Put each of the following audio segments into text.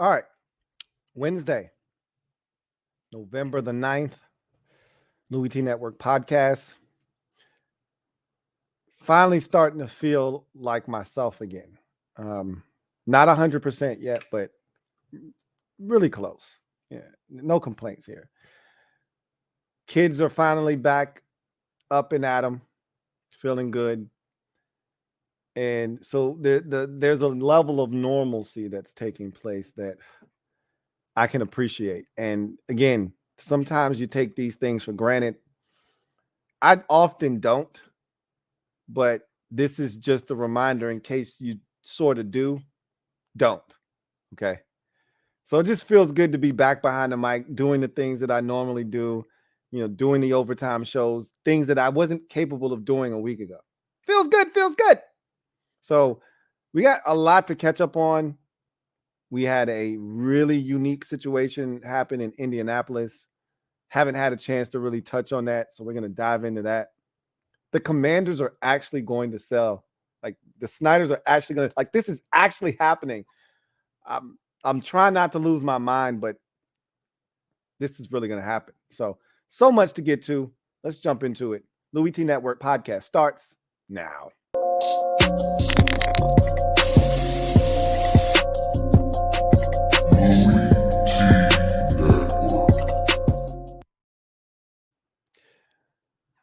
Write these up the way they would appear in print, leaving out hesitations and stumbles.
All right. Wednesday, November the 9th, LouieTeeNetwork podcast. Finally starting to feel like myself again. Not 100% yet, but really close. Yeah, no complaints here. Kids are finally back up and at 'em, feeling good. And so there's a level of normalcy that's taking place that I can appreciate. And again, sometimes you take these things for granted. I often don't, but this is just a reminder in case you sort of don't. Okay. So it just feels good to be back behind the mic, doing the things that I normally do, doing the overtime shows, things that I wasn't capable of doing a week ago. Feels good, feels good. So we got a lot to catch up on. We had a really unique situation happen in Indianapolis. Haven't had a chance to really touch on that. So we're going to dive into that. The Commanders are actually going to sell. Like the Snyders are actually going to, like, this is actually happening. I'm trying not to lose my mind, but this is really going to happen. So much to get to. Let's jump into it. Louie T Network podcast starts now.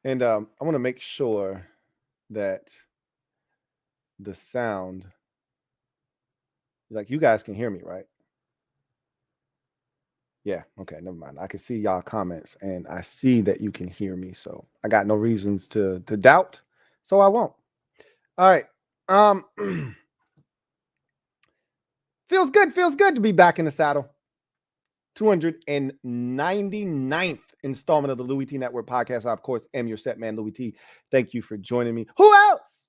And I want to make sure that the sound, like, you guys can hear me, right? Yeah. Okay. Never mind. I can see y'all comments and I see that you can hear me. So I got no reasons to doubt. So I won't. All right. Feels good to be back in the saddle. 299th installment of the Louie T Network podcast. I, of course, am your set man, Louie T. Thank you for joining me. Who else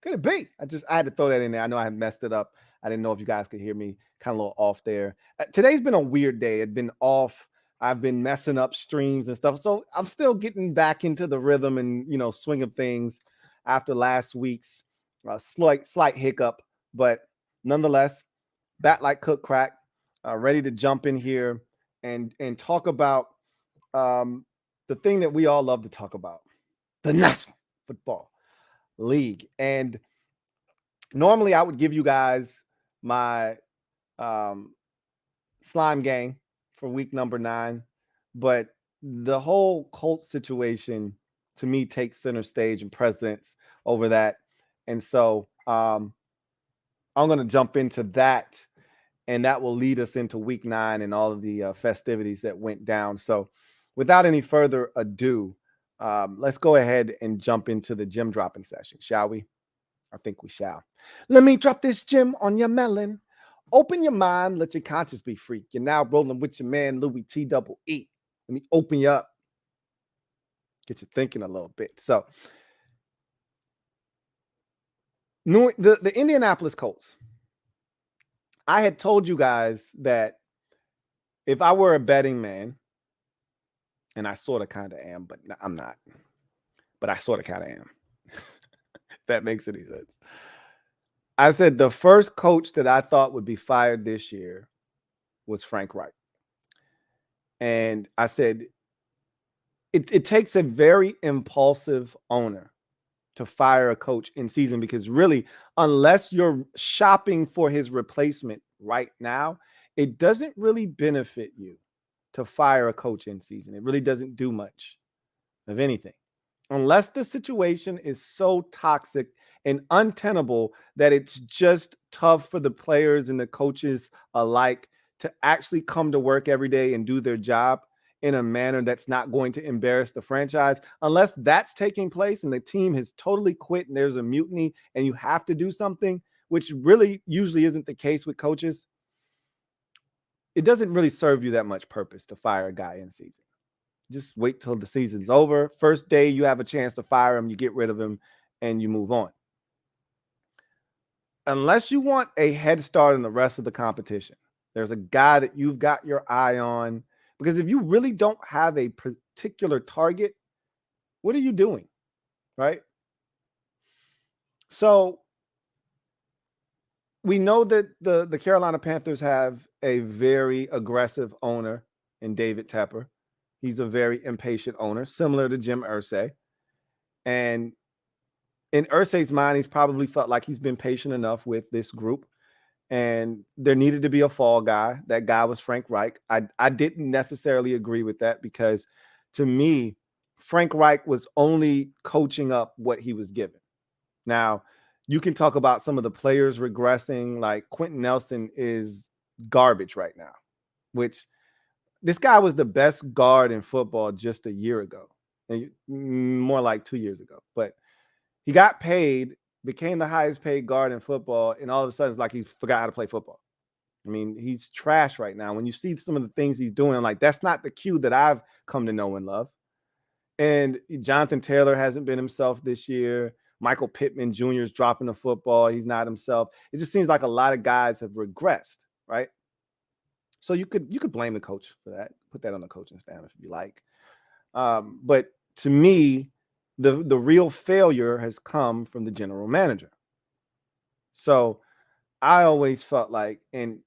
could it be? I had to throw that in there. I know I messed it up. I didn't know if you guys could hear me. Kind of a little off there. Today's been a weird day. It's been off. I've been messing up streams and stuff. So I'm still getting back into the rhythm and, swing of things after last week's slight hiccup. But nonetheless, bat like cook crack, ready to jump in here and talk about the thing that we all love to talk about, the National Football League. And normally I would give you guys my slime gang for week number 9, but the whole Colts situation to me takes center stage and precedence over that. And so I'm going to jump into that, and that will lead us into week 9 and all of the festivities that went down. So without any further ado, let's go ahead and jump into the Gem Droppin Session, shall we? I think we shall. Let me drop this gem on your melon. Open your mind, let your conscience be free. You're now rolling with your man, Louie T double E. Let me open you up. Get you thinking a little bit. So, the Indianapolis Colts. I had told you guys that if I were a betting man, and I sort of kind of am, but I'm not. But I sort of kind of am. If that makes any sense. I said the first coach that I thought would be fired this year was Frank Reich. And I said, it takes a very impulsive owner to fire a coach in season, because really, unless you're shopping for his replacement right now, it doesn't really benefit you to fire a coach in season. It really doesn't do much of anything, unless the situation is so toxic and untenable that it's just tough for the players and the coaches alike to actually come to work every day and do their job in a manner that's not going to embarrass the franchise. Unless that's taking place and the team has totally quit and there's a mutiny and you have to do something, which really usually isn't the case with coaches, it doesn't really serve you that much purpose to fire a guy in season. Just wait till the season's over. First day you have a chance to fire him, you get rid of him, and you move on. Unless you want a head start in the rest of the competition, there's a guy that you've got your eye on. Because if you really don't have a particular target, what are you doing, right? So we know that the Carolina Panthers have a very aggressive owner in David Tepper. He's a very impatient owner, similar to Jim Irsay. And in Irsay's mind, he's probably felt like he's been patient enough with this group. And there needed to be a fall guy. That guy was Frank Reich. I didn't necessarily agree with that because, to me, Frank Reich was only coaching up what he was given. Now, you can talk about some of the players regressing, like Quentin Nelson is garbage right now, which this guy was the best guard in football just a year ago, and more like 2 years ago. But he got paid, became the highest paid guard in football, and all of a sudden it's like he forgot how to play football. I mean, he's trash right now. When you see some of the things he's doing, like that's not the Q that I've come to know and love. And Jonathan Taylor hasn't been himself this year. Michael Pittman Jr. is dropping the football. He's not himself. It just seems like a lot of guys have regressed, right? So you could blame the coach for that. Put that on the coaching staff if you like. But to me, the real failure has come from the general manager. So I always felt like, and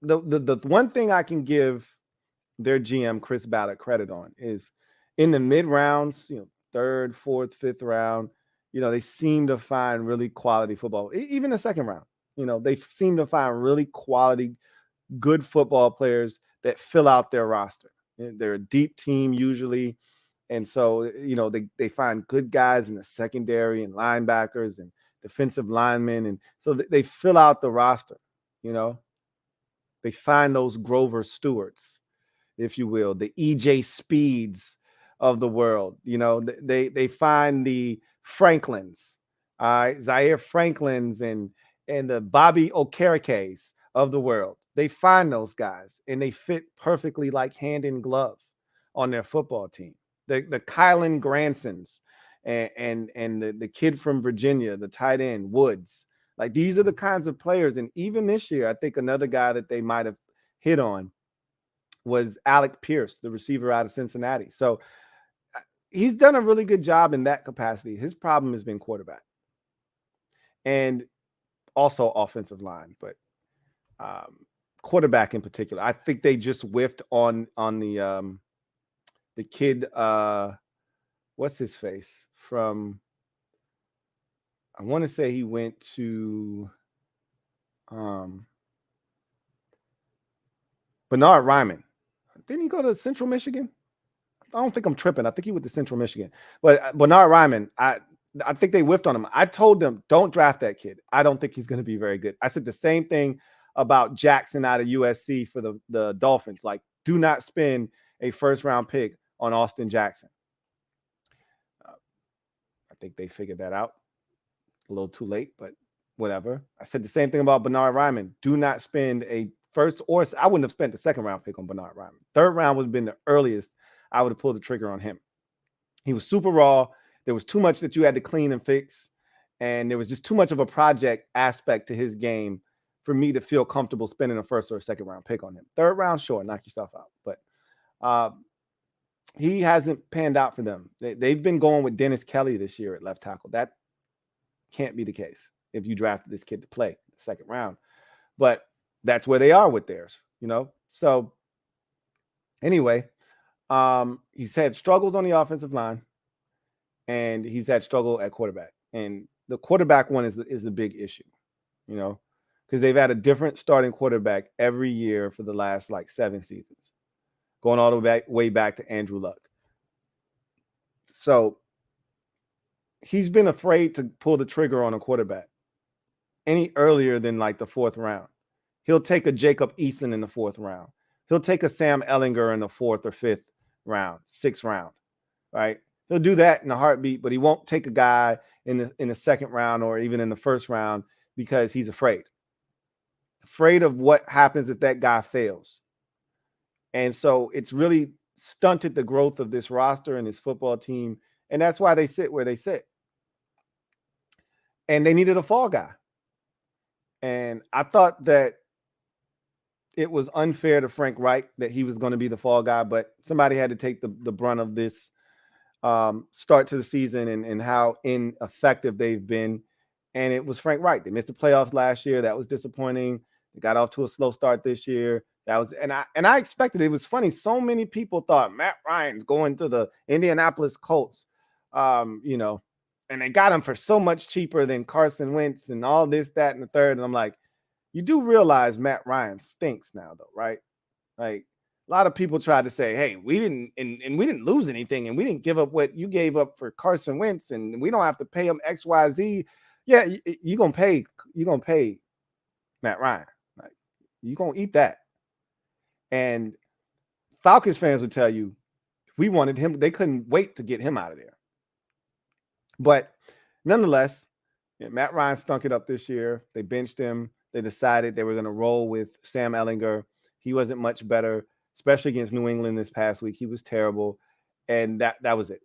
the one thing I can give their GM Chris Ballard credit on is in the mid rounds, third, fourth, fifth round, they seem to find really quality football. Even the second round, they seem to find really quality, good football players that fill out their roster. They're a deep team usually. And so, they find good guys in the secondary and linebackers and defensive linemen. And so they fill out the roster, They find those Grover Stewarts, if you will, the EJ Speeds of the world. They find the Franklins, Zaire Franklins and the Bobby Okerekes of the world. They find those guys and they fit perfectly like hand in glove on their football team. The Kylan Gransons and the kid from Virginia, the tight end Woods. Like these are the kinds of players. And even this year, I think another guy that they might have hit on was Alec Pierce, the receiver out of Cincinnati. So he's done a really good job in that capacity. His problem has been quarterback and also offensive line, but quarterback in particular. I think they just whiffed on the kid, what's his face from, I want to say he went to Bernard Ryman. Didn't he go to Central Michigan? I don't think I'm tripping. I think he went to Central Michigan. But Bernard Ryman, I think they whiffed on him. I told them, don't draft that kid. I don't think he's going to be very good. I said the same thing about Jackson out of USC for the Dolphins. Like, do not spend a first-round pick on Austin Jackson. I think they figured that out a little too late, but whatever. I said the same thing about Bernard Ryman. Do not spend a first, or I wouldn't have spent the second-round pick on Bernard Ryman. Third round would have been the earliest I would have pulled the trigger on him. He was super raw. There was too much that you had to clean and fix, and there was just too much of a project aspect to his game for me to feel comfortable spending a first or a second-round pick on him. Third round, sure, knock yourself out. But he hasn't panned out for them. They've been going with Dennis Kelly this year at left tackle. That can't be the case if you drafted this kid to play in the second round. But that's where they are with theirs, So anyway, he's had struggles on the offensive line, and he's had struggle at quarterback. And the quarterback one is the big issue, because they've had a different starting quarterback every year for the last 7 seasons, going all the way back to Andrew Luck. So he's been afraid to pull the trigger on a quarterback any earlier than the fourth round. He'll take a Jacob Eason in the fourth round. He'll take a Sam Ehlinger in the fourth or fifth round, sixth round, right? He'll do that in a heartbeat, but he won't take a guy in the second round or even in the first round because he's afraid of what happens if that guy fails. And so it's really stunted the growth of this roster and this football team, and that's why they sit where they sit. And they needed a fall guy. And I thought that it was unfair to Frank Reich that he was going to be the fall guy, but somebody had to take the brunt of this start to the season and how ineffective they've been And it was Frank Reich. They missed the playoffs last year. That was disappointing. They got off to a slow start this year. That was, and I expected it. It was funny. So many people thought Matt Ryan's going to the Indianapolis Colts, you know, and they got him for so much cheaper than Carson Wentz and all this, that, and the third. And I'm like, you do realize Matt Ryan stinks now, though, right? Like, a lot of people tried to say, hey, we didn't, and we didn't lose anything, and we didn't give up what you gave up for Carson Wentz, and we don't have to pay him XYZ. Yeah, you're gonna pay Matt Ryan. Like, you're gonna eat that. And Falcons fans would tell you, we wanted him, they couldn't wait to get him out of there. But nonetheless, Matt Ryan stunk it up this year. They benched him. They decided they were going to roll with Sam Ehlinger. He wasn't much better, especially against New England this past week. He was terrible. And that was it.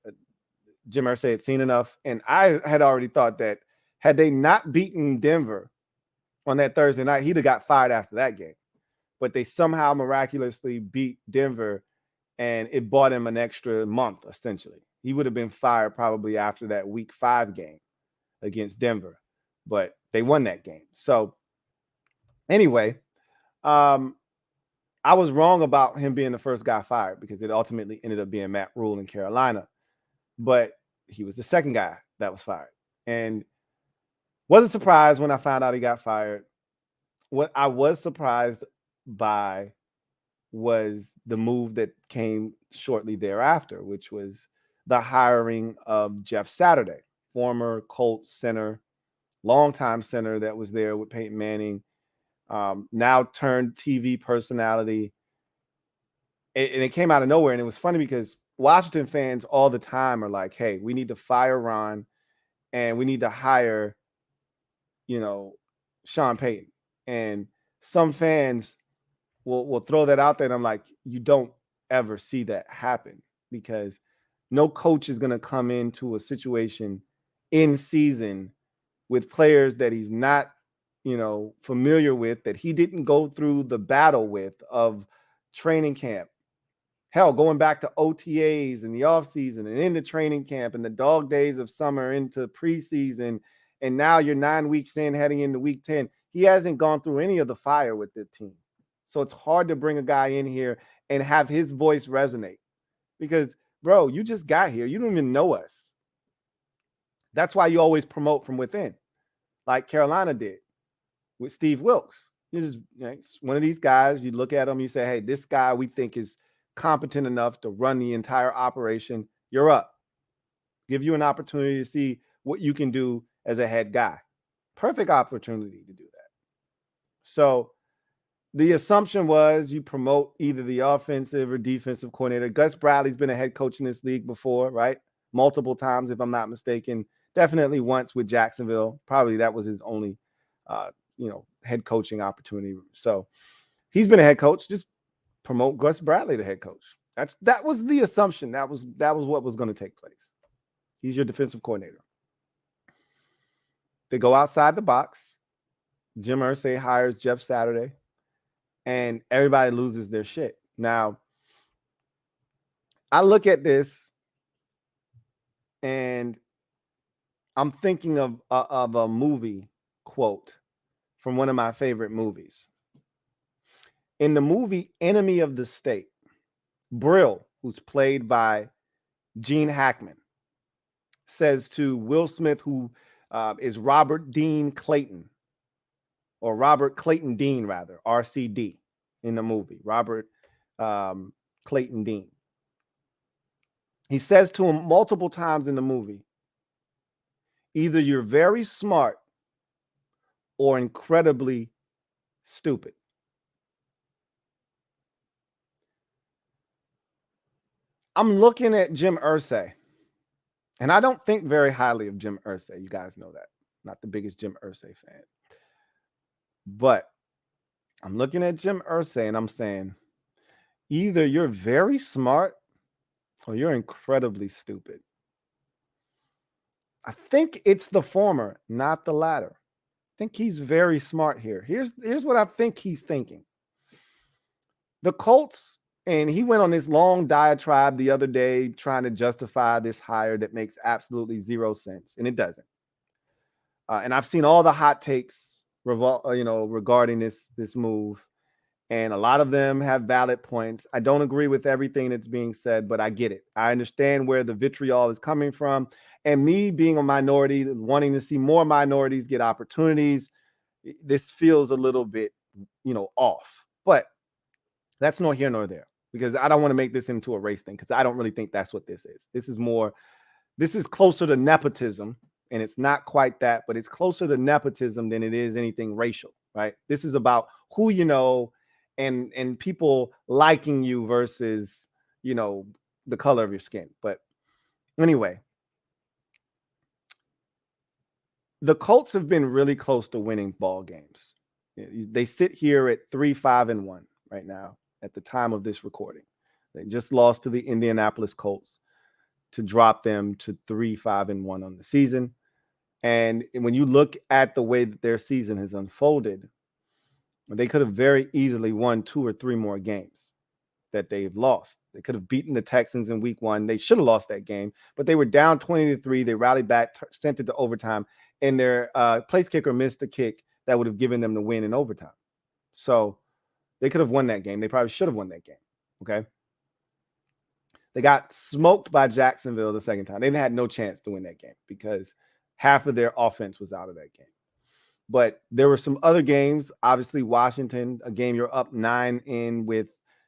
Jim Irsay had seen enough. And I had already thought that had they not beaten Denver on that Thursday night, he'd have got fired after that game. But they somehow miraculously beat Denver, and it bought him an extra month, essentially. He would have been fired probably after that week 5 game against Denver, but they won that game. So anyway, I was wrong about him being the first guy fired because it ultimately ended up being Matt Rule in Carolina, but he was the second guy that was fired. And wasn't surprised when I found out he got fired. What I was surprised by was the move that came shortly thereafter, which was the hiring of Jeff Saturday, former Colts center, longtime center that was there with Peyton Manning, now turned TV personality. And it came out of nowhere. And it was funny because Washington fans all the time are like, hey, we need to fire Ron and we need to hire, Sean Payton. And some fans will throw that out there. And I'm like, you don't ever see that happen because no coach is going to come into a situation in season with players that he's not, familiar with, that he didn't go through the battle with of training camp. Hell, going back to OTAs and the offseason and into training camp and the dog days of summer into preseason. And now you're 9 weeks in, heading into week 10. He hasn't gone through any of the fire with the team. So it's hard to bring a guy in here and have his voice resonate because, bro, you just got here. You don't even know us. That's why you always promote from within, like Carolina did with Steve Wilkes. You just, one of these guys, you look at him, you say, hey, this guy we think is competent enough to run the entire operation. You're up. Give you an opportunity to see what you can do as a head guy. Perfect opportunity to do that. So the assumption was you promote either the offensive or defensive coordinator. Gus Bradley's been a head coach in this league before, right? Multiple times, if I'm not mistaken. Definitely once with Jacksonville. Probably that was his only, head coaching opportunity. So he's been a head coach. Just promote Gus Bradley to head coach. That was the assumption. That was what was going to take place. He's your defensive coordinator. They go outside the box. Jim Irsay hires Jeff Saturday, and everybody loses their shit. Now, I look at this, and I'm thinking of a movie quote from one of my favorite movies. In the movie Enemy of the State, Brill, who's played by Gene Hackman, says to Will Smith, who is Robert Dean Clayton, or Robert Clayton Dean, rather, RCD in the movie, Robert Clayton Dean. He says to him multiple times in the movie, either you're very smart or incredibly stupid. I'm looking at Jim Irsay, and I don't think very highly of Jim Irsay. You guys know that. Not the biggest Jim Irsay fan. But I'm looking at Jim Irsay, and I'm saying, either you're very smart or you're incredibly stupid. I think it's the former, not the latter. I think he's very smart here. Here's what I think he's thinking. The Colts, and he went on this long diatribe the other day trying to justify this hire that makes absolutely zero sense, and it doesn't. And I've seen all the hot takes regarding this move, and a lot of them have valid points. I don't agree with everything that's being said, but I get it. I understand where the vitriol is coming from, and me being a minority, wanting to see more minorities get opportunities, this feels a little bit, off. But that's nor here nor there, because I don't want to make this into a race thing, because I don't really think that's what this is. This is closer to nepotism, and it's not quite that, but it's closer to nepotism than it is anything racial, right? This is about who you know and people liking you versus, the color of your skin. But anyway, the Colts have been really close to winning ball games. They sit here at 3-5-1 right now at the time of this recording. They just lost to the Indianapolis Colts to drop them to 3-5-1 on the season. And when you look at the way that their season has unfolded, they could have very easily won 2 or 3 more games that they've lost. They could have beaten the Texans in week 1. They should have lost that game, but they were down 20-3. They rallied back, sent it to overtime, and their place kicker missed a kick that would have given them the win in overtime. So they could have won that game. They probably should have won that game. Okay. They got smoked by Jacksonville the second time. They had no chance to win that game because half of their offense was out of that game. But there were some other games. Obviously, Washington, a game you're up 9 in with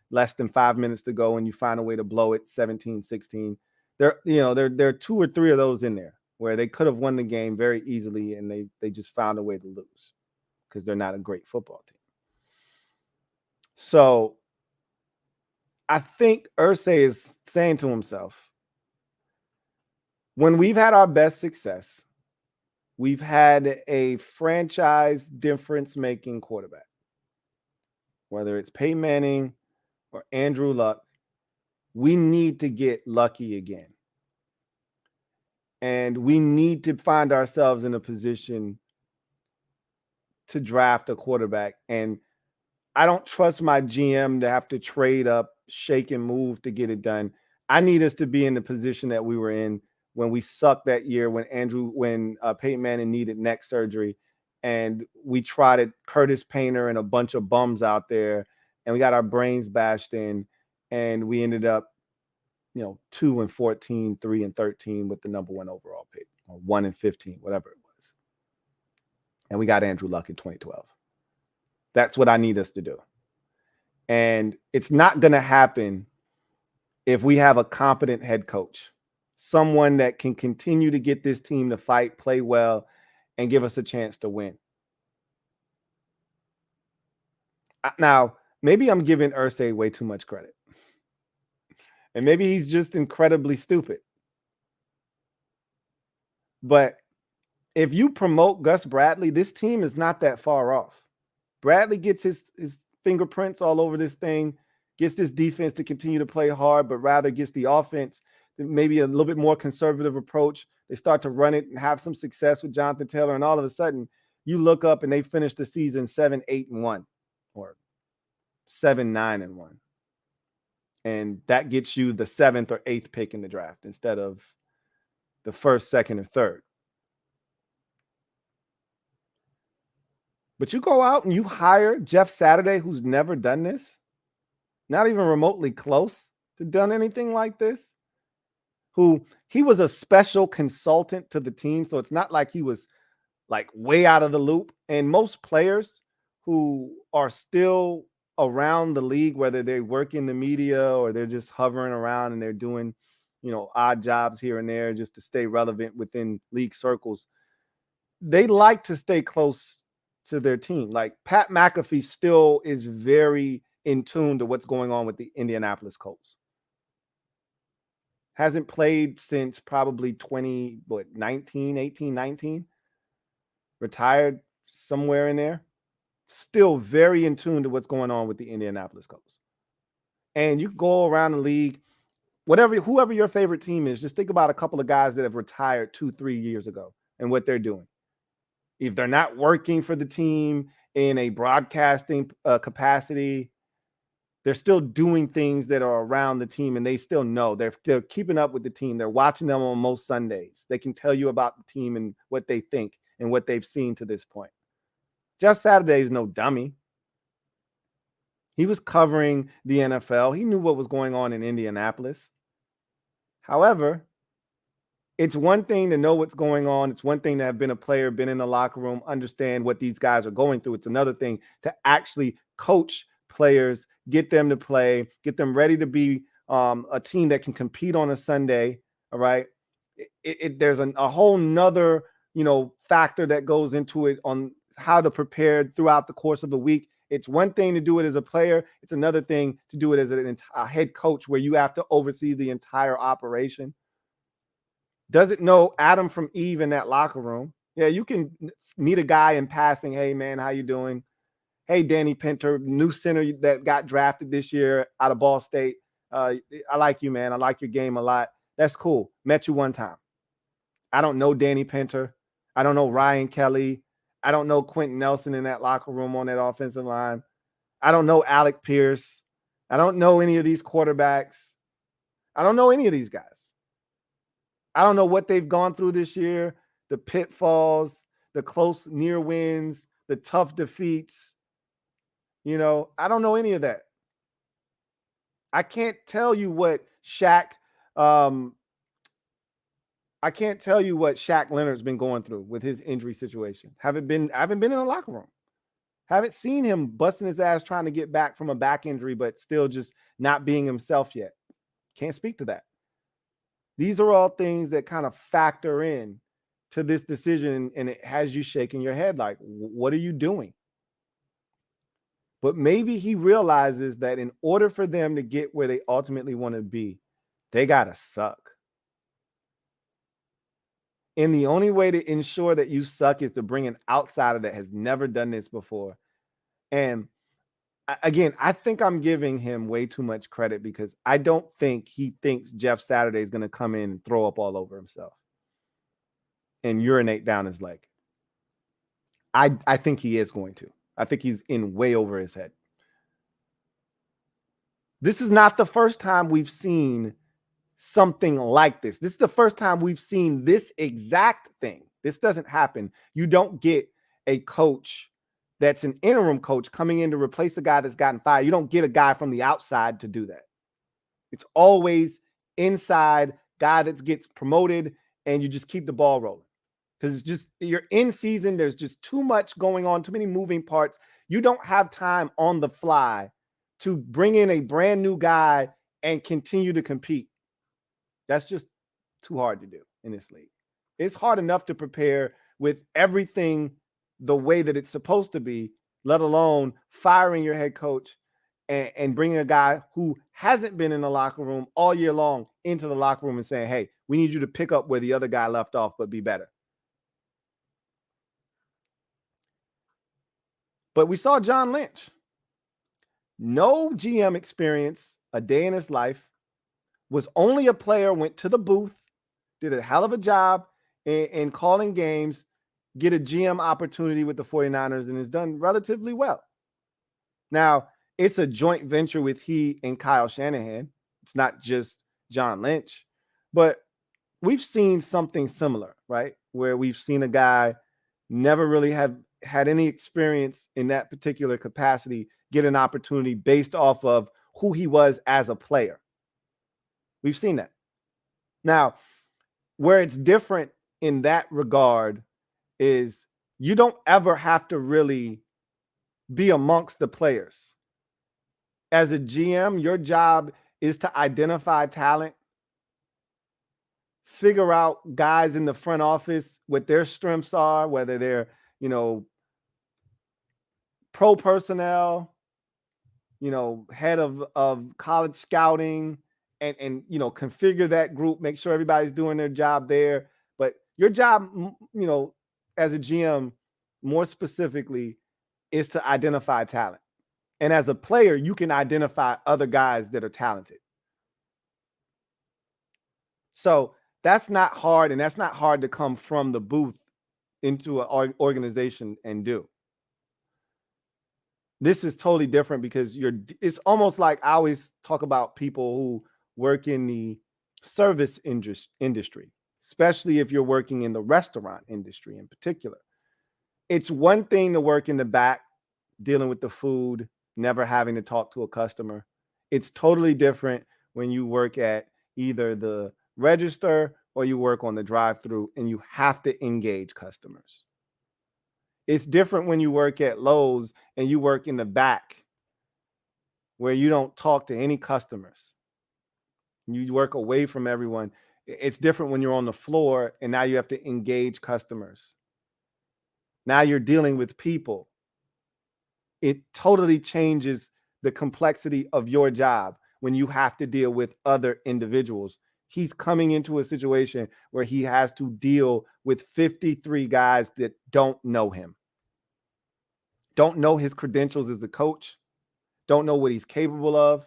less than 5 minutes to go, and you find a way to blow it 17-16. There are 2 or 3 of those in there where they could have won the game very easily, and they just found a way to lose because they're not a great football team. So I think Irsay is saying to himself, when we've had our best success, we've had a franchise difference-making quarterback, whether it's Peyton Manning or Andrew Luck. We need to get lucky again. And we need to find ourselves in a position to draft a quarterback. And I don't trust my GM to have to trade up, shake and move to get it done. I need us to be in the position that we were in when we sucked that year, when Peyton Manning needed neck surgery, and we trotted Curtis Painter and a bunch of bums out there, and we got our brains bashed in, and we ended up, 2-14, 3-13 with the number 1 overall pick, or 1-15, whatever it was. And we got Andrew Luck in 2012. That's what I need us to do. And it's not going to happen if we have a competent head coach, someone that can continue to get this team to fight, play well, and give us a chance to win. Now, maybe I'm giving Irsay way too much credit. And maybe he's just incredibly stupid. But if you promote Gus Bradley, this team is not that far off. Bradley gets his fingerprints all over this thing, gets this defense to continue to play hard, but rather gets the offense maybe a little bit more conservative approach. They start to run it and have some success with Jonathan Taylor, and all of a sudden you look up and they finish the season 7-8-1 or 7-9-1. And that gets you the 7th or 8th pick in the draft instead of the 1st, 2nd, and 3rd. But you go out and you hire Jeff Saturday, who's never done this, not even remotely close to done anything like this, he was a special consultant to the team. So it's not like he was like way out of the loop. And most players who are still around the league, whether they work in the media or they're just hovering around and they're doing, odd jobs here and there just to stay relevant within league circles, they like to stay close to their team. Like Pat McAfee still is very in tune to what's going on with the Indianapolis Colts. Hasn't played since probably 19. Retired somewhere in there. Still very in tune to what's going on with the Indianapolis Colts. And you can go around the league, whoever your favorite team is, just think about a couple of guys that have retired 2-3 years ago and what they're doing. If they're not working for the team in a broadcasting capacity, they're still doing things that are around the team, and they still know they're keeping up with the team. They're watching them on most Sundays. They can tell you about the team and what they think, and what they've seen to this point. Jeff Saturday is no dummy. He was covering the NFL. He knew what was going on in Indianapolis. However, it's one thing to know what's going on. It's one thing to have been a player, been in the locker room, understand what these guys are going through. It's another thing to actually coach players, get them to play, get them ready to be a team that can compete on a Sunday. All right. There's a whole nother, factor that goes into it on how to prepare throughout the course of the week. It's one thing to do it as a player. It's another thing to do it as a head coach where you have to oversee the entire operation. Doesn't know Adam from Eve in that locker room. Yeah, you can meet a guy in passing. Hey, man, how you doing? Hey, Danny Pinter, new center that got drafted this year out of Ball State. I like you, man. I like your game a lot. That's cool. Met you one time. I don't know Danny Pinter. I don't know Ryan Kelly. I don't know Quentin Nelson in that locker room on that offensive line. I don't know Alec Pierce. I don't know any of these quarterbacks. I don't know any of these guys. I don't know what they've gone through this year, the pitfalls, the close near wins, the tough defeats. I don't know any of that. I can't tell you what Shaq Leonard's been going through with his injury situation. I haven't been in the locker room. Haven't seen him busting his ass trying to get back from a back injury, but still just not being himself yet. Can't speak to that. These are all things that kind of factor in to this decision, and it has you shaking your head like, what are you doing? But maybe he realizes that in order for them to get where they ultimately want to be, they got to suck. And the only way to ensure that you suck is to bring an outsider that has never done this before. And again, I think I'm giving him way too much credit because I don't think he thinks Jeff Saturday is going to come in and throw up all over himself and urinate down his leg. I think he is going to. I think he's in way over his head. This is not the first time we've seen something like this. This is the first time we've seen this exact thing. This doesn't happen. You don't get a coach that's an interim coach coming in to replace a guy that's gotten fired. You don't get a guy from the outside to do that. It's always inside guy that gets promoted and you just keep the ball rolling. Because it's just, you're in season. There's just too much going on, too many moving parts. You don't have time on the fly to bring in a brand new guy and continue to compete. That's just too hard to do in this league. It's hard enough to prepare with everything the way that it's supposed to be, let alone firing your head coach and bringing a guy who hasn't been in the locker room all year long into the locker room and saying, hey, we need you to pick up where the other guy left off, but be better. But we saw John Lynch. No GM experience a day in his life, was only a player, went to the booth, did a hell of a job in calling games, get a GM opportunity with the 49ers, and has done relatively well. Now, it's a joint venture with he and Kyle Shanahan. It's not just John Lynch. But we've seen something similar, right? Where we've seen a guy never really have had any experience in that particular capacity get an opportunity based off of who he was as a player. We've seen that. Now, where it's different in that regard is you don't ever have to really be amongst the players. As a GM, your job is to identify talent, figure out guys in the front office, what their strengths are, whether they're, pro personnel, head of college scouting, and configure that group, make sure everybody's doing their job there. But your job, as a GM, more specifically, is to identify talent. And as a player, you can identify other guys that are talented. So that's not hard, and that's not hard to come from the booth into an organization and do. This is totally different because it's almost like I always talk about people who work in the service industry, especially if you're working in the restaurant industry in particular. It's one thing to work in the back, dealing with the food, never having to talk to a customer. It's totally different when you work at either the register or you work on the drive-through and you have to engage customers. It's different when you work at Lowe's and you work in the back where you don't talk to any customers. You work away from everyone. It's different when you're on the floor and now you have to engage customers. Now you're dealing with people. It totally changes the complexity of your job when you have to deal with other individuals. He's coming into a situation where he has to deal with 53 guys that don't know him, don't know his credentials as a coach, don't know what he's capable of.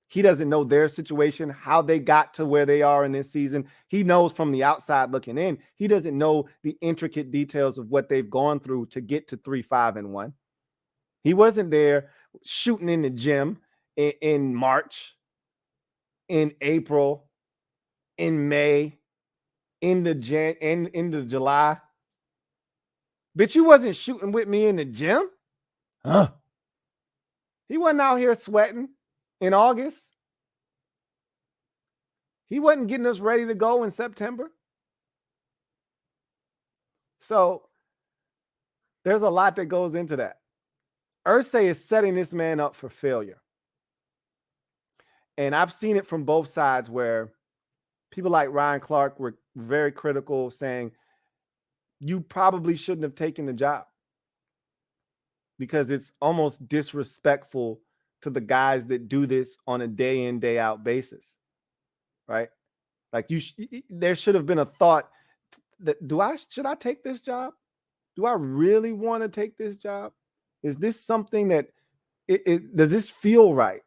He doesn't know their situation, how they got to where they are in this season. He knows from the outside looking in. He doesn't know the intricate details of what they've gone through to get to 3-5-1. He wasn't there shooting in the gym in March, in April, in May, into July. Bitch, you wasn't shooting with me in the gym? Huh? He wasn't out here sweating in August. He wasn't getting us ready to go in September. So there's a lot that goes into that. Irsay is setting this man up for failure. And I've seen it from both sides where people like Ryan Clark were very critical, saying you probably shouldn't have taken the job because it's almost disrespectful to the guys that do this on a day in, day out basis, right? Like there should have been a thought that should I take this job? Do I really want to take this job? Is this something that does this feel right?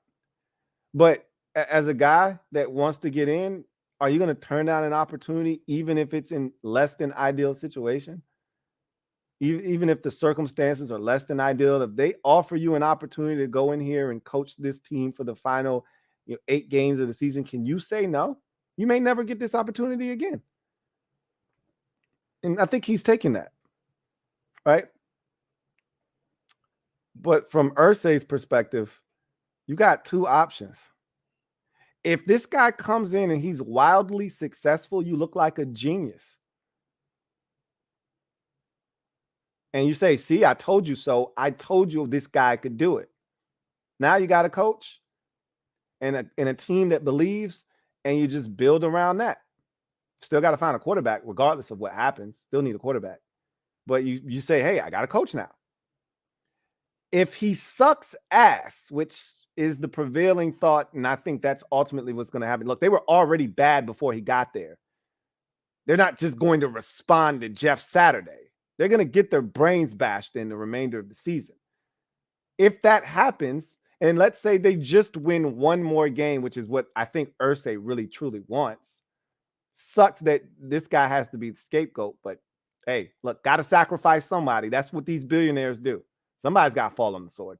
But as a guy that wants to get in, are you going to turn down an opportunity even if it's in less than ideal situation? Even if the circumstances are less than ideal, if they offer you an opportunity to go in here and coach this team for the final 8 games of the season, can you say no? You may never get this opportunity again. And I think he's taking that, right? But from Irsay's perspective, you got 2 options. If this guy comes in and he's wildly successful, you look like a genius. And you say, see, I told you so. I told you this guy could do it. Now you got a coach and a team that believes, and you just build around that. Still got to find a quarterback, regardless of what happens. Still need a quarterback. But you say, hey, I got a coach now. If he sucks ass, which is the prevailing thought, and I think that's ultimately what's going to happen. Look, they were already bad before he got there. They're not just going to respond to Jeff Saturday. They're going to get their brains bashed in the remainder of the season. If that happens, and let's say they just win one more game, which is what I think Irsay really truly wants. Sucks that this guy has to be the scapegoat, but hey, look, got to sacrifice somebody. That's what these billionaires do. Somebody's got to fall on the sword.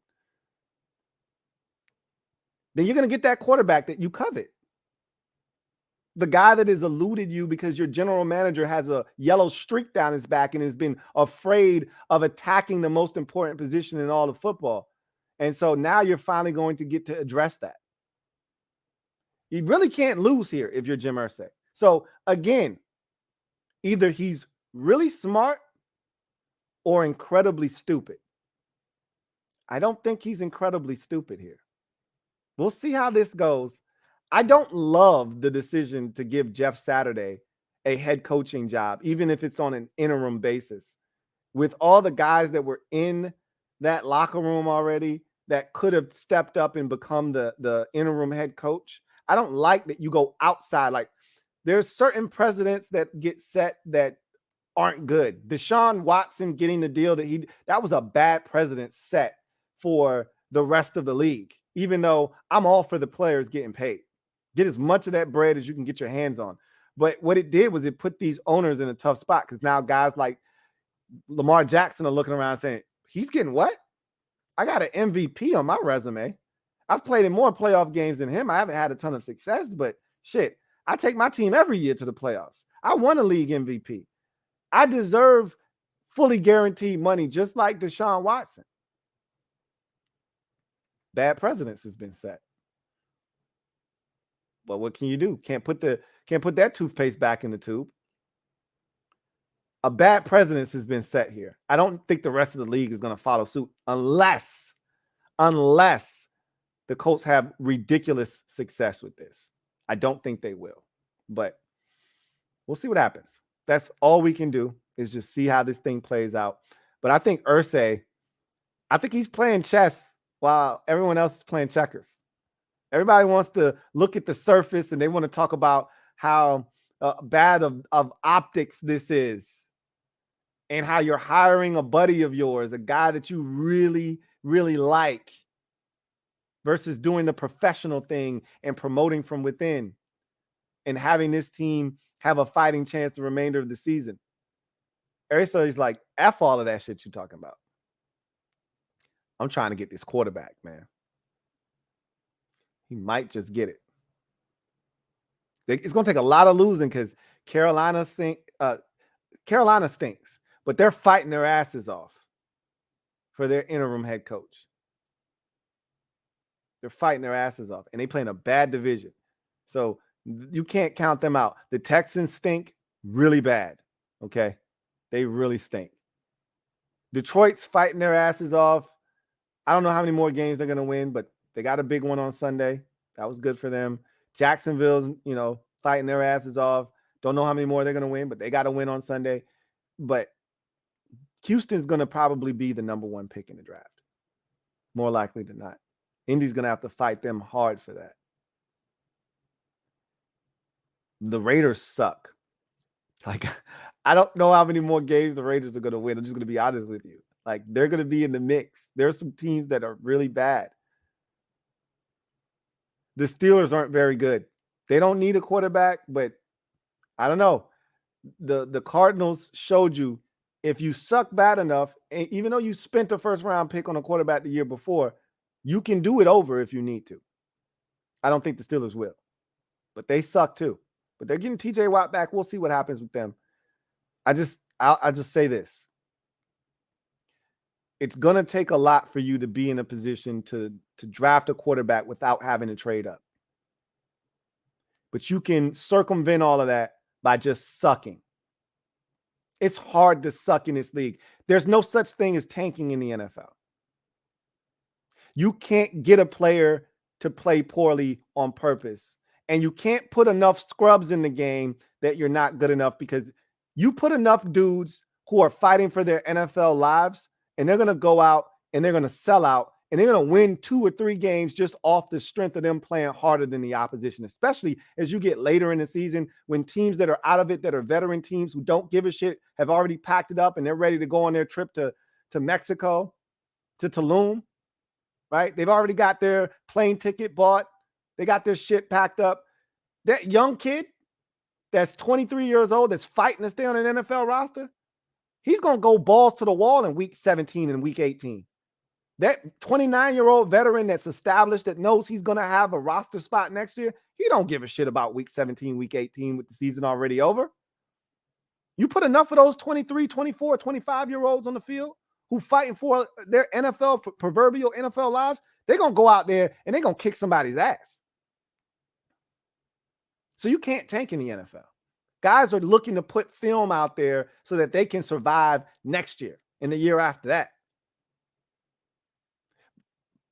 Then you're going to get that quarterback that you covet. The guy that has eluded you because your general manager has a yellow streak down his back and has been afraid of attacking the most important position in all of football. And so now you're finally going to get to address that. You really can't lose here if you're Jim Irsay. So again, either he's really smart or incredibly stupid. I don't think he's incredibly stupid here. We'll see how this goes. I don't love the decision to give Jeff Saturday a head coaching job, even if it's on an interim basis. With all the guys that were in that locker room already that could have stepped up and become the interim head coach, I don't like that you go outside. Like, there's certain precedents that get set that aren't good. Deshaun Watson getting the deal that was a bad precedent set for the rest of the league, even though I'm all for the players getting paid. Get as much of that bread as you can get your hands on. But what it did was it put these owners in a tough spot because now guys like Lamar Jackson are looking around saying, he's getting what? I got an MVP on my resume. I've played in more playoff games than him. I haven't had a ton of success, but shit, I take my team every year to the playoffs. I won a league MVP. I deserve fully guaranteed money, just like Deshaun Watson. Bad precedence has been set. But what can you do? Can't put that toothpaste back in the tube. A bad precedence has been set here. I don't think the rest of the league is going to follow suit unless the Colts have ridiculous success with this. I don't think they will, but we'll see what happens. That's all we can do is just see how this thing plays out. But I think Irsay, I think he's playing chess while everyone else is playing checkers. Everybody wants to look at the surface and they want to talk about how bad of optics this is and how you're hiring a buddy of yours, a guy that you really, really like, versus doing the professional thing and promoting from within and having this team have a fighting chance the remainder of the season. Everybody's like, F all of that shit you're talking about. I'm trying to get this quarterback, man. He might just get it. It's going to take a lot of losing because Carolina stinks, but they're fighting their asses off for their interim head coach. They're fighting their asses off, and they play in a bad division. So you can't count them out. The Texans stink really bad, okay? They really stink. Detroit's fighting their asses off. I don't know how many more games they're going to win, but they got a big one on Sunday. That was good for them. Jacksonville's, fighting their asses off. Don't know how many more they're going to win, but they got to win on Sunday. But Houston's going to probably be the number one pick in the draft. More likely than not. Indy's going to have to fight them hard for that. The Raiders suck. Like, I don't know how many more games the Raiders are going to win. I'm just going to be honest with you. Like, they're going to be in the mix. There's some teams that are really bad. The Steelers aren't very good. They don't need a quarterback, but I don't know. The Cardinals showed you if you suck bad enough, and even though you spent a first-round pick on a quarterback the year before, you can do it over if you need to. I don't think the Steelers will, but they suck too. But they're getting TJ Watt back. We'll see what happens with them. I'll just say this. It's going to take a lot for you to be in a position to draft a quarterback without having to trade up. But you can circumvent all of that by just sucking. It's hard to suck in this league. There's no such thing as tanking in the NFL. You can't get a player to play poorly on purpose. And you can't put enough scrubs in the game that you're not good enough, because you put enough dudes who are fighting for their NFL lives, and they're going to go out and they're going to sell out and they're going to win 2 or 3 games just off the strength of them playing harder than the opposition, especially as you get later in the season when teams that are out of it, that are veteran teams who don't give a shit, have already packed it up and they're ready to go on their trip to Mexico, to Tulum, right? They've already got their plane ticket bought. They got their shit packed up. That young kid that's 23 years old that's fighting to stay on an NFL roster, he's going to go balls to the wall in week 17 and week 18. That 29-year-old veteran that's established, that knows he's going to have a roster spot next year, he don't give a shit about week 17, week 18 with the season already over. You put enough of those 23, 24, 25-year-olds on the field who fighting for their proverbial NFL lives, they're going to go out there and they're going to kick somebody's ass. So you can't tank in the NFL. Guys are looking to put film out there so that they can survive next year and the year after that.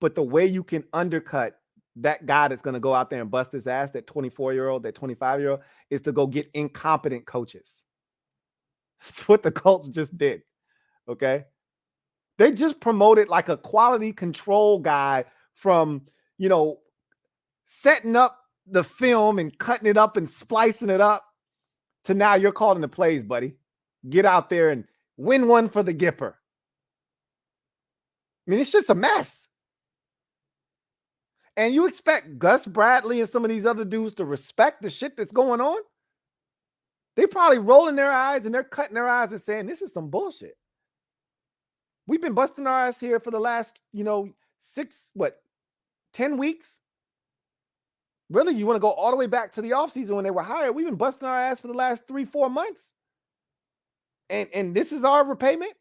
But the way you can undercut that guy that's going to go out there and bust his ass, that 24-year-old, that 25-year-old, is to go get incompetent coaches. That's what the Colts just did, okay? They just promoted like a quality control guy from, setting up the film and cutting it up and splicing it up to now you're calling the plays, buddy. Get out there and win one for the Gipper. I mean, this shit's a mess. And you expect Gus Bradley and some of these other dudes to respect the shit that's going on? They probably rolling their eyes and they're cutting their eyes and saying, this is some bullshit. We've been busting our ass here for the last, 10 weeks? Really, you want to go all the way back to the offseason when they were hired? We've been busting our ass for the last 3-4 months. And this is our repayment.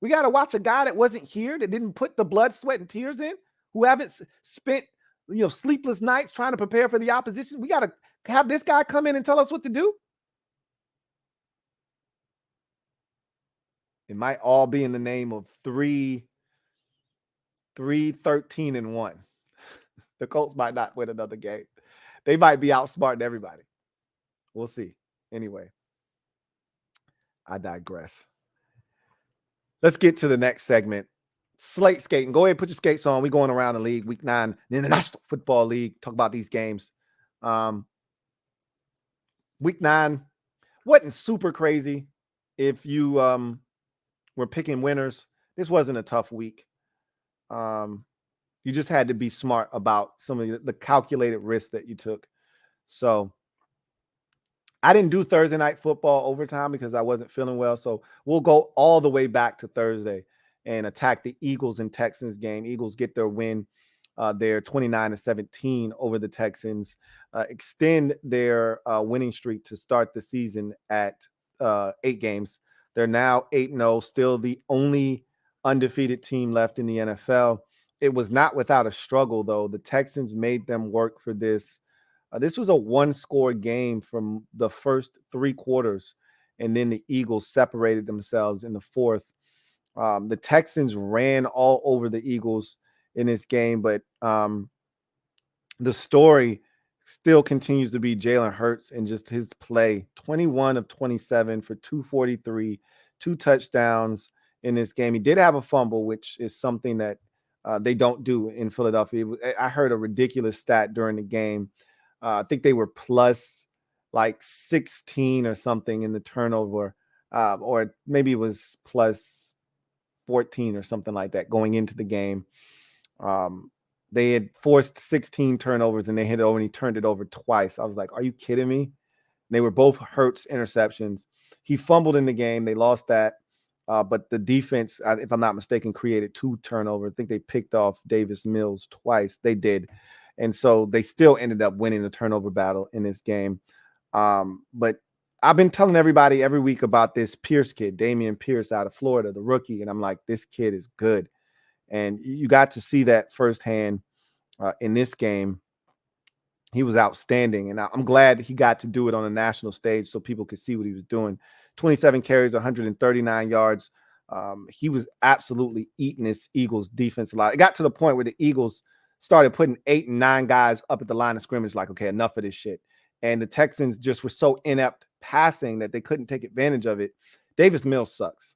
We got to watch a guy that wasn't here, that didn't put the blood, sweat, and tears in, who haven't spent sleepless nights trying to prepare for the opposition. We got to have this guy come in and tell us what to do. It might all be in the name of 13-1. The Colts might not win another game. They might be outsmarting everybody. We'll see. Anyway, I digress. Let's get to the next segment. Slate Skatin. Go ahead, put your skates on. We're going around the league. Week 9, the National Football League. Talk about these games. Week 9 wasn't super crazy. If you were picking winners, this wasn't a tough week. You just had to be smart about some of the calculated risks that you took. So I didn't do Thursday night football overtime because I wasn't feeling well. So we'll go all the way back to Thursday and attack the Eagles and Texans game. Eagles get their win. They're 29-17 over the Texans, extend their winning streak to start the season at 8 games. They're now 8-0, still the only undefeated team left in the NFL. It was not without a struggle, though. The Texans made them work for this. This was a one-score game from the first 3 quarters, and then the Eagles separated themselves in the fourth. The Texans ran all over the Eagles in this game, but the story still continues to be Jalen Hurts and just his play. 21 of 27 for 243, 2 touchdowns in this game. He did have a fumble, which is something that they don't do in Philadelphia. I heard a ridiculous stat during the game. I think they were plus like 16 or something in the turnover, or maybe it was plus 14 or something like that going into the game. They had forced 16 turnovers and they had only turned it over twice. I was like, are you kidding me? They were both Hurts interceptions. He fumbled in the game. They lost that. But the defense, if I'm not mistaken, created 2 turnovers. I think they picked off Davis Mills twice. They did. And so they still ended up winning the turnover battle in this game. But I've been telling everybody every week about this Pierce kid, Dameon Pierce out of Florida, the rookie. And I'm like, this kid is good. And you got to see that firsthand in this game. He was outstanding. And I'm glad he got to do it on a national stage so people could see what he was doing. 27 carries, 139 yards. He was absolutely eating this Eagles defense a lot. It got to the point where the Eagles started putting 8 and 9 guys up at the line of scrimmage, like, okay, enough of this shit. And the Texans just were so inept passing that they couldn't take advantage of it. Davis Mills sucks.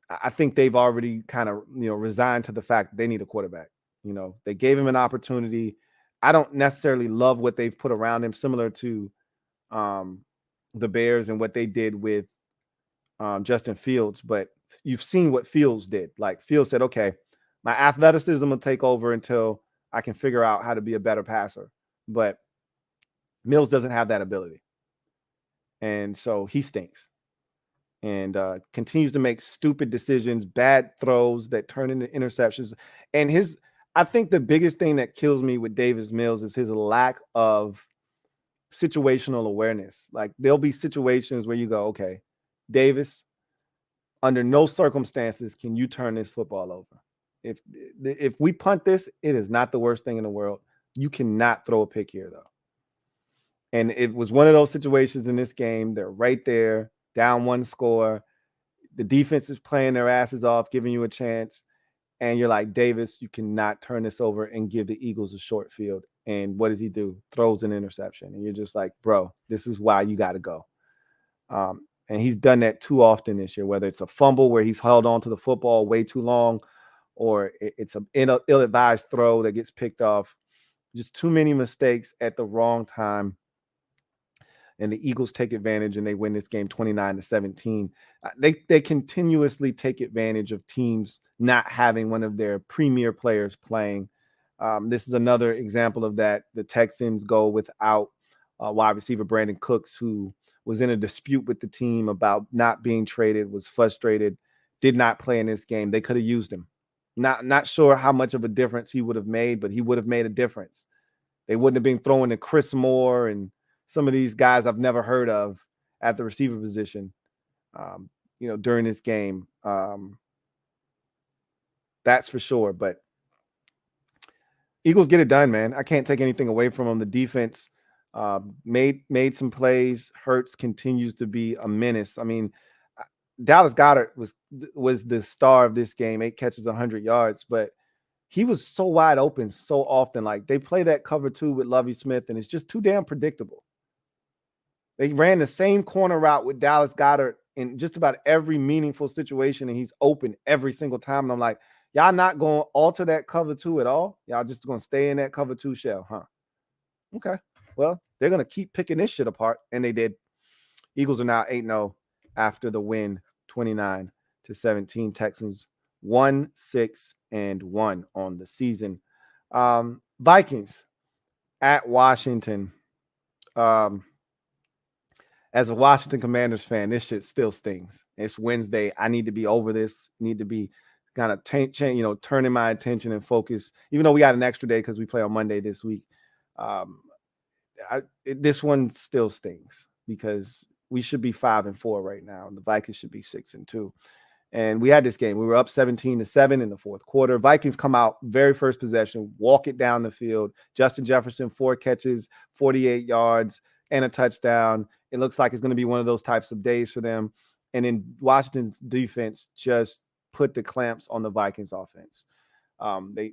I think they've already kind of, resigned to the fact that they need a quarterback. They gave him an opportunity. I don't necessarily love what they've put around him, similar to the Bears and what they did with Justin Fields. But you've seen what Fields did. Like, Fields said, okay, my athleticism will take over until I can figure out how to be a better passer. But Mills doesn't have that ability. And so he stinks. And continues to make stupid decisions, bad throws that turn into interceptions. And I think the biggest thing that kills me with Davis Mills is his lack of situational awareness. Like, there'll be situations where you go, okay, Davis, under no circumstances can you turn this football over. If we punt this, it is not the worst thing in the world. You cannot throw a pick here, though. And it was one of those situations in this game. They're right there, down 1 score. The defense is playing their asses off, giving you a chance. And you're like, Davis, you cannot turn this over and give the Eagles a short field. And what does he do? Throws an interception. And you're just like, bro, this is why you got to go. And he's done that too often this year, whether it's a fumble where he's held on to the football way too long, or it's an ill-advised throw that gets picked off. Just too many mistakes at the wrong time. And the Eagles take advantage and they win this game 29-17. They continuously take advantage of teams not having one of their premier players playing. This is another example of that. The Texans go without wide receiver Brandon Cooks, who was in a dispute with the team about not being traded, was frustrated, did not play in this game. They could have used him. Not sure how much of a difference he would have made, but he would have made a difference. They wouldn't have been throwing to Chris Moore and some of these guys I've never heard of, at the receiver position, during this game. That's for sure. But Eagles get it done, man. I can't take anything away from them. The defense made some plays. Hurts continues to be a menace. I mean, Dallas Goedert was the star of this game. 8 catches, 100 yards, but he was so wide open so often. Like, they play that cover 2 with Lovie Smith, and it's just too damn predictable. They ran the same corner route with Dallas Goedert in just about every meaningful situation, and he's open every single time. And I'm like, y'all not going to alter that cover 2 at all? Y'all just going to stay in that cover 2 shell, huh? Okay. Well, they're going to keep picking this shit apart, and they did. Eagles are now 8-0 after the win, 29-17. Texans 1-6-1 on the season. Vikings at Washington. As a Washington Commanders fan, this shit still stings. It's Wednesday. I need to be over this. Need to be kind of turning my attention and focus. Even though we got an extra day because we play on Monday this week, this one still stings because we should be 5-4 right now, and the Vikings should be 6-2. And we had this game. We were up 17-7 in the fourth quarter. Vikings come out very first possession, walk it down the field. Justin Jefferson, 4 catches, 48 yards, and a touchdown. It looks like it's going to be one of those types of days for them. And then Washington's defense just put the clamps on the Vikings offense.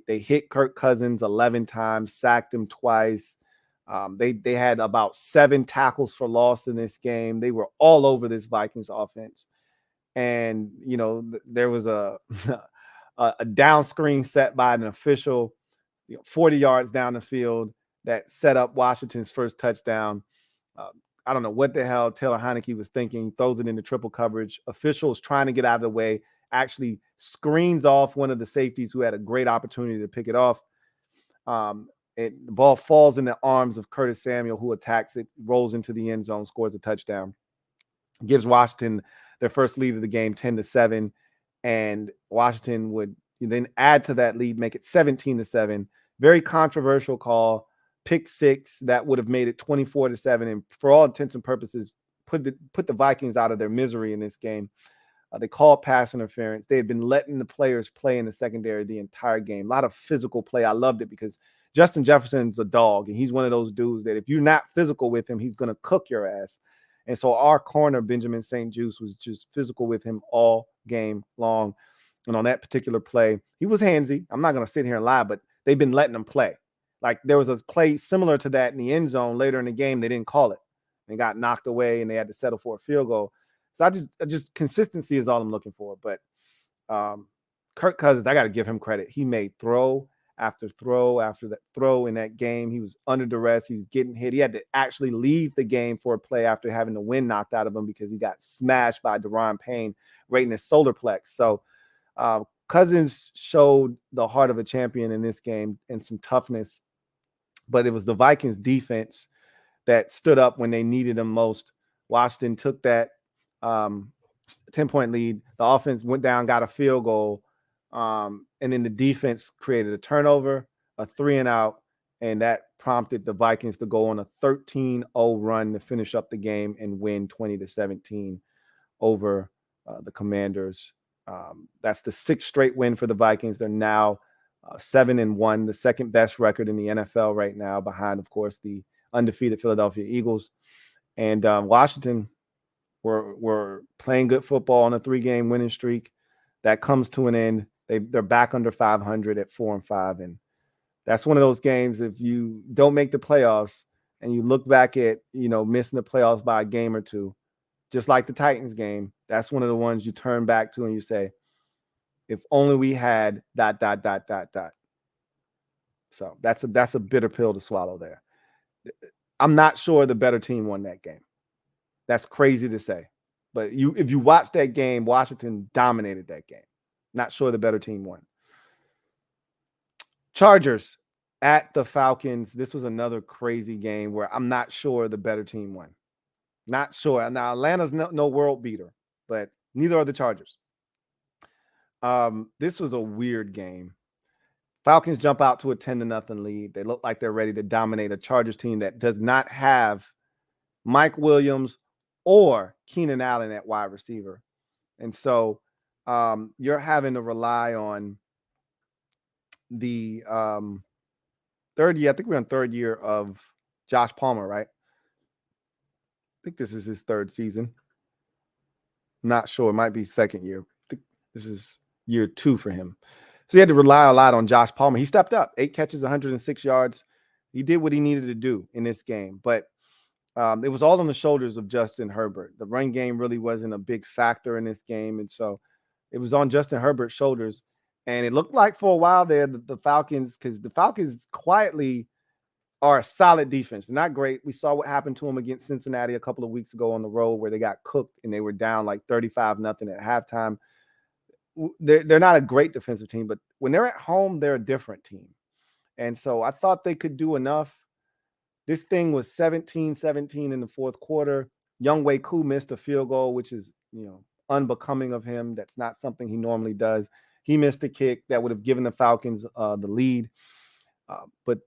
They hit Kirk Cousins 11 times, sacked him twice. They had about 7 tackles for loss in this game. They were all over this Vikings offense. And, there was a down screen set by an official, 40 yards down the field that set up Washington's first touchdown. I don't know what the hell Taylor Heineke was thinking, throws it into triple coverage. Officials trying to get out of the way, actually screens off one of the safeties who had a great opportunity to pick it off. The ball falls in the arms of Curtis Samuel, who attacks it, rolls into the end zone, scores a touchdown, gives Washington their first lead of the game, 10-7. And Washington would then add to that lead, make it 17-7. Very controversial call. Pick 6 that would have made it 24-7, and for all intents and purposes, put the Vikings out of their misery in this game. They called pass interference. They had been letting the players play in the secondary the entire game. A lot of physical play. I loved it because Justin Jefferson's a dog, and he's one of those dudes that if you're not physical with him, he's going to cook your ass. And so our corner, Benjamin St-Juste, was just physical with him all game long. And on that particular play, he was handsy. I'm not going to sit here and lie, but they've been letting him play. Like, there was a play similar to that in the end zone later in the game. They didn't call it. They got knocked away, and they had to settle for a field goal. So I just consistency is all I'm looking for. But Kirk Cousins, I got to give him credit. He made throw after throw after that throw in that game. He was under duress. He was getting hit. He had to actually leave the game for a play after having the wind knocked out of him because he got smashed by Daron Payne right in his solar plex. So Cousins showed the heart of a champion in this game and some toughness. But it was the Vikings defense that stood up when they needed them most. Washington took that 10-point lead. The offense went down, got a field goal. And then the defense created a turnover, a 3-and-out, and that prompted the Vikings to go on a 13-0 run to finish up the game and win 20-17 over the Commanders. That's the 6th straight win for the Vikings. They're now 7-1, the second best record in the NFL right now, behind, of course, the undefeated Philadelphia Eagles. And Washington were playing good football on a 3-game winning streak. That comes to an end. They're back under 500 at 4-5. And that's one of those games, if you don't make the playoffs and you look back at, missing the playoffs by a game or two, just like the Titans game, that's one of the ones you turn back to and you say, if only we had ... So that's a bitter pill to swallow there. I'm not sure the better team won that game. That's crazy to say. But if you watch that game, Washington dominated that game. Not sure the better team won. Chargers at the Falcons. This was another crazy game where I'm not sure the better team won. Not sure. Now, Atlanta's no world beater, but neither are the Chargers. This was a weird game. Falcons jump out to a 10-0 lead. They look like they're ready to dominate a Chargers team that does not have Mike Williams or Keenan Allen at wide receiver. And so you're having to rely on the third year. I think we're on third year of Josh Palmer, right? I think this is his third season. Not sure. It might be second year. I think this is year 2 for him. So he had to rely a lot on Josh Palmer. He stepped up, 8 catches, 106 yards. He did what he needed to do in this game. But it was all on the shoulders of Justin Herbert. The run game really wasn't a big factor in this game. And so it was on Justin Herbert's shoulders. And it looked like for a while there, the Falcons, because the Falcons quietly are a solid defense. They're not great. We saw what happened to them against Cincinnati a couple of weeks ago on the road where they got cooked and they were down like 35-0 at halftime. They're not a great defensive team, but when they're at home, they're a different team. And so I thought they could do enough. This thing was 17-17 in the fourth quarter. Younghoe Koo missed a field goal, which is, unbecoming of him. That's not something he normally does. He missed a kick that would have given the Falcons the lead. But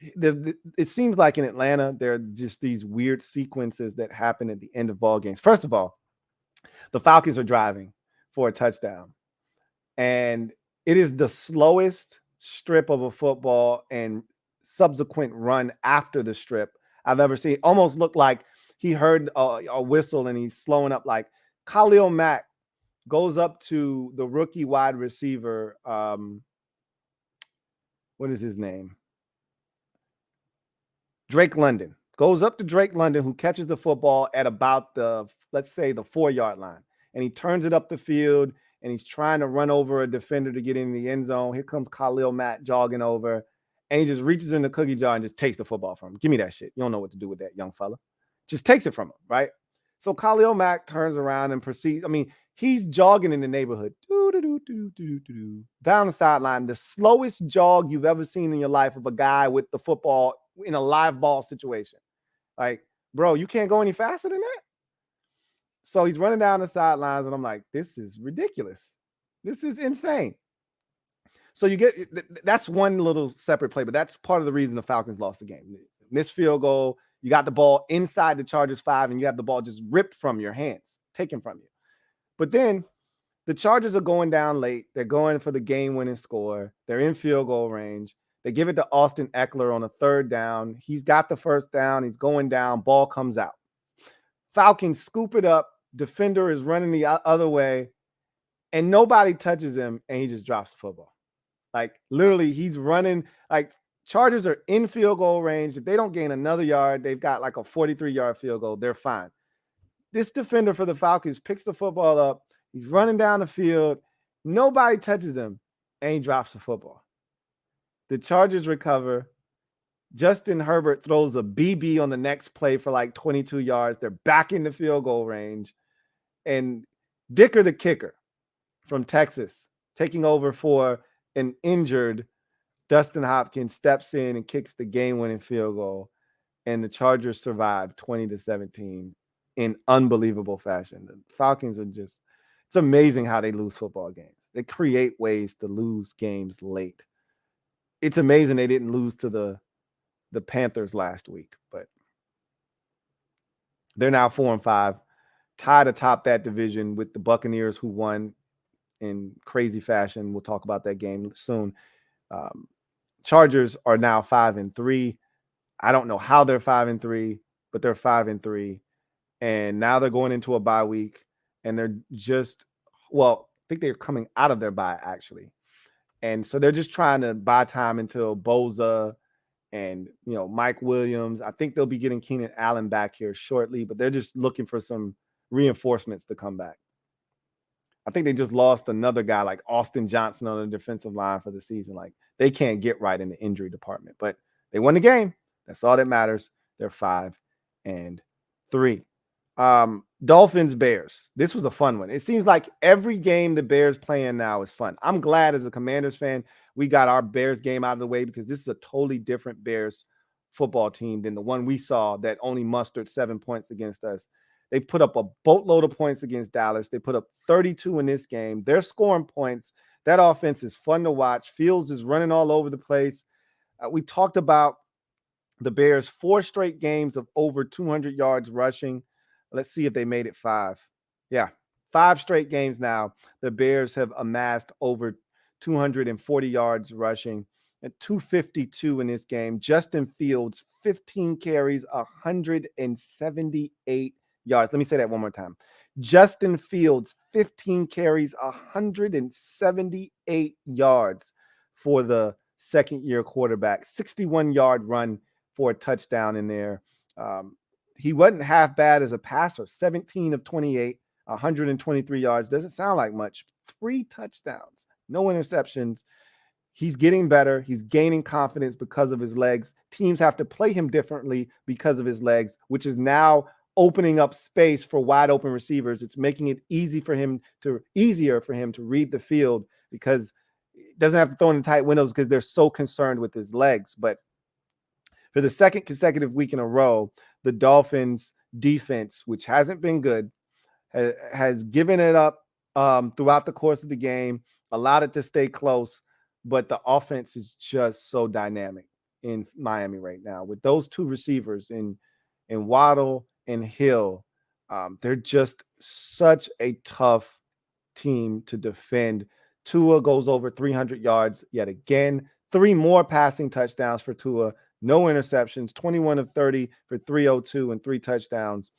it seems like in Atlanta, there are just these weird sequences that happen at the end of ball games. First of all, the Falcons are driving for a touchdown. And it is the slowest strip of a football and subsequent run after the strip I've ever seen. Almost looked like he heard a whistle and he's slowing up. Like Khalil Mack goes up to the rookie wide receiver. What is his name? Drake London. Goes up to Drake London, who catches the football at about let's say the 4-yard line. And he turns it up the field and he's trying to run over a defender to get in the end zone. Here comes Khalil Mack jogging over. And he just reaches in the cookie jar and just takes the football from him. Give me that shit. You don't know what to do with that, young fella. Just takes it from him, right? So Khalil Mack turns around and proceeds. I mean, he's jogging in the neighborhood. Down the sideline. The slowest jog you've ever seen in your life of a guy with the football in a live ball situation. Like, bro, you can't go any faster than that? So he's running down the sidelines, and I'm like, this is ridiculous. This is insane. So you get that's one little separate play, but that's part of the reason the Falcons lost the game. Missed field goal. You got the ball inside the Chargers 5, and you have the ball just ripped from your hands, taken from you. But then the Chargers are going down late. They're going for the game-winning score. They're in field goal range. They give it to Austin Eckler on a third down. He's got the first down. He's going down. Ball comes out. Falcons scoop it up. Defender is running the other way, and nobody touches him, and he just drops the football. Like, literally, he's running. Like, Chargers are in field goal range. If they don't gain another yard, they've got like a 43-yard field goal. They're fine. This defender for the Falcons picks the football up. He's running down the field. Nobody touches him, and he drops the football. The Chargers recover. Justin Herbert throws a BB on the next play for like 22 yards. They're back in the field goal range. And Dicker, the kicker from Texas, taking over for an injured Dustin Hopkins, steps in and kicks the game-winning field goal. And the Chargers survive 20-17 in unbelievable fashion. The Falcons are just, it's amazing how they lose football games. They create ways to lose games late. It's amazing they didn't lose to the Panthers last week, but they're now 4-5, tied atop that division with the Buccaneers, who won in crazy fashion. We'll talk about that game soon. Chargers are now 5-3. I don't know how they're 5-3, but they're 5-3. And now they're going into a bye week, and they're just, I think they're coming out of their bye, actually. And so they're just trying to buy time until Boza and, Mike Williams. I think they'll be getting Keenan Allen back here shortly, but they're just looking for some reinforcements to come back. I think they just lost another guy like Austin Johnson on the defensive line for the season. Like, they can't get right in the injury department, but they won the game. That's all that matters. They're 5-3. Dolphins, Bears. This was a fun one. It seems like every game the Bears playing now is fun. I'm glad as a Commanders fan, we got our Bears game out of the way, because this is a totally different Bears football team than the one we saw that only mustered 7 points against us. They put up a boatload of points against Dallas. They put up 32 in this game. They're scoring points. That offense is fun to watch. Fields is running all over the place. We talked about the Bears, 4 straight games of over 200 yards rushing. Let's see if they made it 5. Yeah, 5 straight games now. The Bears have amassed over 240 yards rushing and 252 in this game. Justin Fields, 15 carries, 178 yards. Let me say that one more time. Justin Fields, 15 carries, 178 yards for the second-year quarterback. 61-yard run for a touchdown in there. He wasn't half bad as a passer. 17 of 28, 123 yards. Doesn't sound like much. 3 touchdowns, no interceptions. He's getting better. He's gaining confidence because of his legs. Teams have to play him differently because of his legs, which is now opening up space for wide open receivers. It's making it easier for him to read the field because he doesn't have to throw in tight windows because they're so concerned with his legs. But for the second consecutive week in a row, the Dolphins defense, which hasn't been good, has given it up throughout the course of the game, allowed it to stay close, but the offense is just so dynamic in Miami right now. With those 2 receivers in Waddle and Hill, they're just such a tough team to defend. Tua goes over 300 yards yet again. 3 more passing touchdowns for Tua. No interceptions, 21 of 30 for 302 and 3 touchdowns.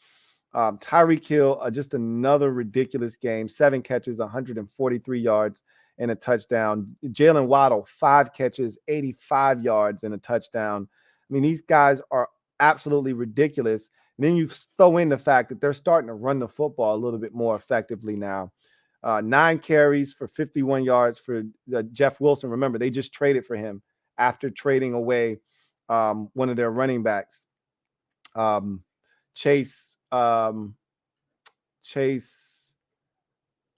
Tyreek Hill, just another ridiculous game. 7 catches, 143 yards and a touchdown. Jalen Waddle, 5 catches, 85 yards and a touchdown. I mean, these guys are absolutely ridiculous. And then you throw in the fact that they're starting to run the football a little bit more effectively now. 9 carries for 51 yards for Jeff Wilson. Remember, they just traded for him after trading away one of their running backs, Chase,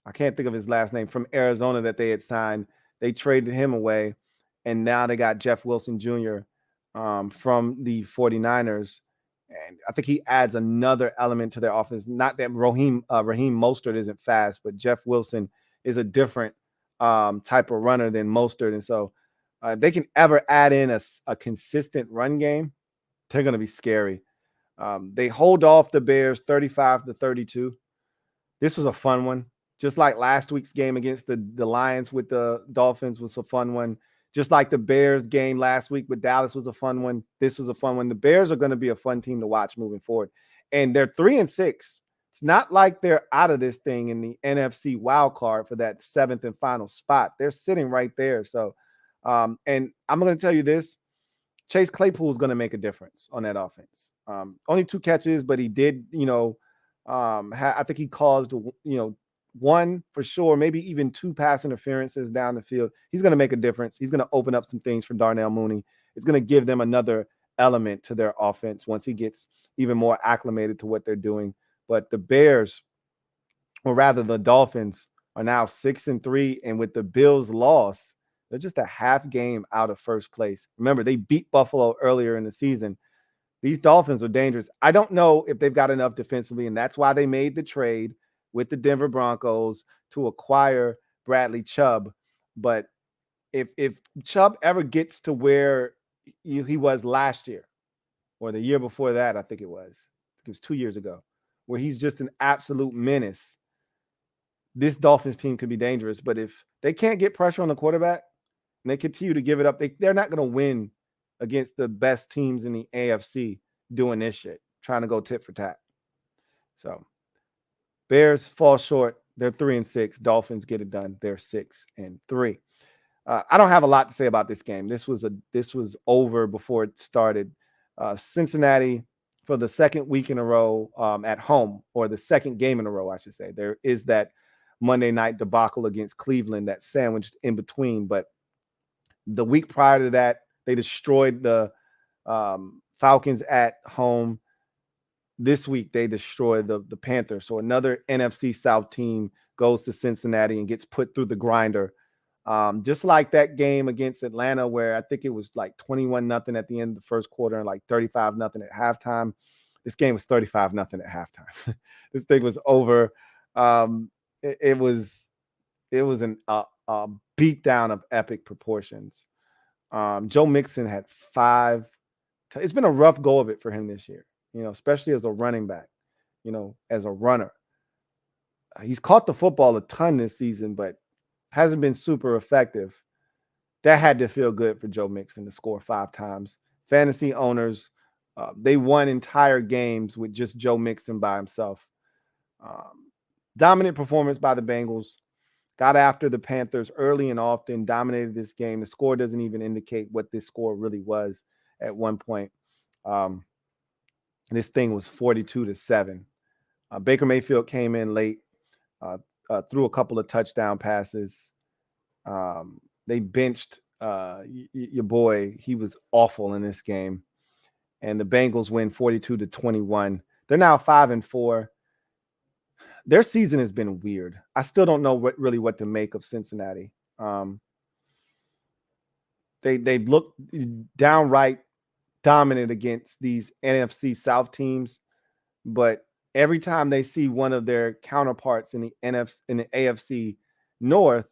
I can't think of his last name, from Arizona that they had signed. They traded him away, and now they got Jeff Wilson Jr. From the 49ers. And I think he adds another element to their offense. Not that Raheem Mostert isn't fast, but Jeff Wilson is a different type of runner than Mostert. And so they can ever add in a consistent run game, they're going to be scary. They hold off the Bears 35-32. This was a fun one. Just like last week's game against the Lions with the Dolphins was a fun one. Just like the Bears game last week with Dallas was a fun one. This was a fun one. The Bears are going to be a fun team to watch moving forward. And they're 3-6. It's not like they're out of this thing in the NFC wild card for that 7th and final spot. They're sitting right there. So, and I'm going to tell you this, Chase Claypool is going to make a difference on that offense. Only 2 catches, but he did, I think he caused, 1 for sure, maybe even 2 pass interferences down the field. He's going to make a difference. He's going to open up some things for Darnell Mooney. It's going to give them another element to their offense once he gets even more acclimated to what they're doing. But the Bears, or rather the Dolphins, are now 6-3, and with the Bills' loss, they're just a half game out of first place. Remember, they beat Buffalo earlier in the season. These Dolphins are dangerous. I don't know if they've got enough defensively, and that's why they made the trade with the Denver Broncos to acquire Bradley Chubb. But if Chubb ever gets to where he was last year or the year before that, I think it was 2 years ago, where he's just an absolute menace, this Dolphins team could be dangerous. But if they can't get pressure on the quarterback and they continue to give it up, they're not going to win against the best teams in the AFC doing this shit, trying to go tit for tat. So Bears fall short. They're 3-6. Dolphins get it done. They're 6-3. I don't have a lot to say about this game. This was over before it started. Cincinnati, for the second week in a row at home, or the second game in a row, I should say. There is that Monday night debacle against Cleveland that's sandwiched in between. But the week prior to that, they destroyed the Falcons at home. This week, they destroyed the Panthers. So another NFC South team goes to Cincinnati and gets put through the grinder. Just like that game against Atlanta, where I think it was like 21-0 at the end of the first quarter and like 35-0 at halftime. This game was 35-0 at halftime. This thing was over. It was a beatdown of epic proportions. Joe Mixon had 5. It's been a rough go of it for him this year, especially as a running back. as a runner. He's caught the football a ton this season, but hasn't been super effective. That had to feel good for Joe Mixon to score 5 times. Fantasy owners, they won entire games with just Joe Mixon by himself. Dominant performance by the Bengals. Got after the Panthers early and often, dominated this game. The score doesn't even indicate what this score really was at one point. This thing was 42-7. Baker Mayfield came in late, threw a couple of touchdown passes. They benched your boy. He was awful in this game. And the Bengals win 42-21. They're now 5-4. Their season has been weird. I still don't know what to make of Cincinnati. They've looked downright dominant against these NFC South teams, but every time they see one of their counterparts in the AFC North,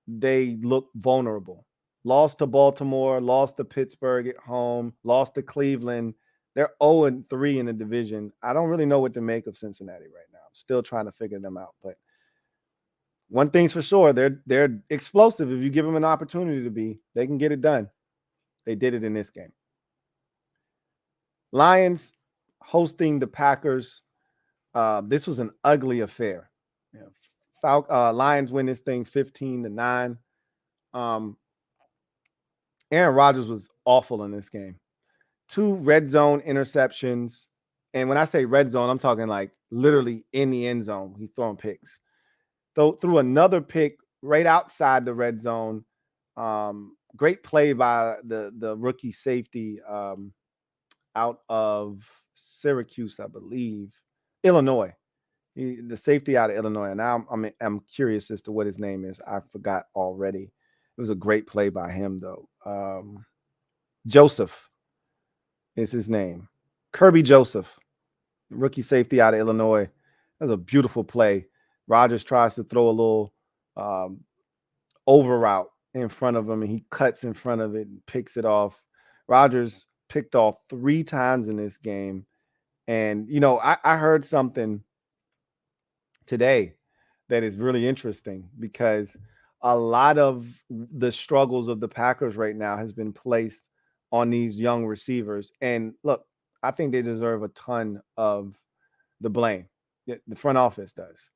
they look vulnerable. Lost to Baltimore, lost to Pittsburgh at home, lost to Cleveland. They're 0-3 in the division. I don't really know what to make of Cincinnati right now. I'm still trying to figure them out. But one thing's for sure, they're explosive. If you give them an opportunity to be, they can get it done. They did it in this game. Lions hosting the Packers. This was an ugly affair. Lions win this thing 15-9. Aaron Rodgers was awful in this game. 2 red zone interceptions. And when I say red zone, I'm talking like literally in the end zone. He's throwing picks. Threw another pick right outside the red zone. Great play by the rookie safety out of Syracuse, I believe. Illinois. The safety out of Illinois. And now I'm curious as to what his name is. I forgot already. It was a great play by him, though. Joseph is his name. Kirby Joseph, rookie safety out of Illinois. That was a beautiful play. Rodgers tries to throw a little over route in front of him, and he cuts in front of it and picks it off. Rodgers picked off 3 times in this game. And, I heard something today that is really interesting because a lot of the struggles of the Packers right now has been placed on these young receivers. And look, I think they deserve a ton of the blame. The front office does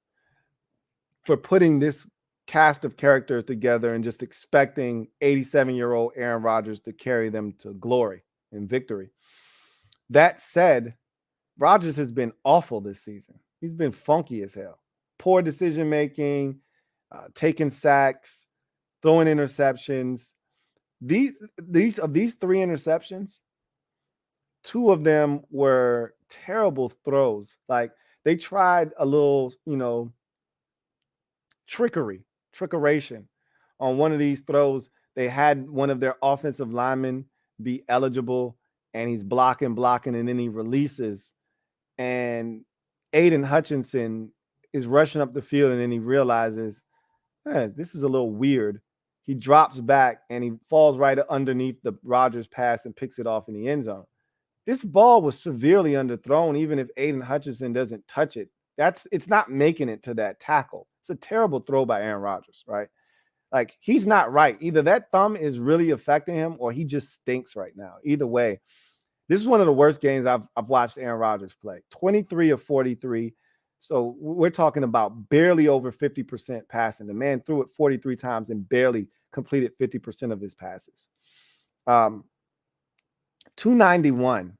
for putting this cast of characters together and just expecting 87-year-old Aaron Rodgers to carry them to glory and victory. That said, Rodgers has been awful this season. He's been funky as hell. Poor decision-making, taking sacks, throwing interceptions. These 3 interceptions, 2 of them were terrible throws. Like they tried a little, trickeration on one of these throws. They had one of their offensive linemen be eligible, and he's blocking, and then he releases. And Aiden Hutchinson is rushing up the field, and then he realizes, this is a little weird. He drops back, and he falls right underneath the Rodgers pass and picks it off in the end zone. This ball was severely underthrown, even if Aiden Hutchinson doesn't touch it. It's not making it to that tackle. It's a terrible throw by Aaron Rodgers, right? Like, he's not right. Either that thumb is really affecting him or he just stinks right now. Either way, this is one of the worst games I've watched Aaron Rodgers play. 23 of 43. So we're talking about barely over 50% passing. The man threw it 43 times and barely completed 50% of his passes. 291,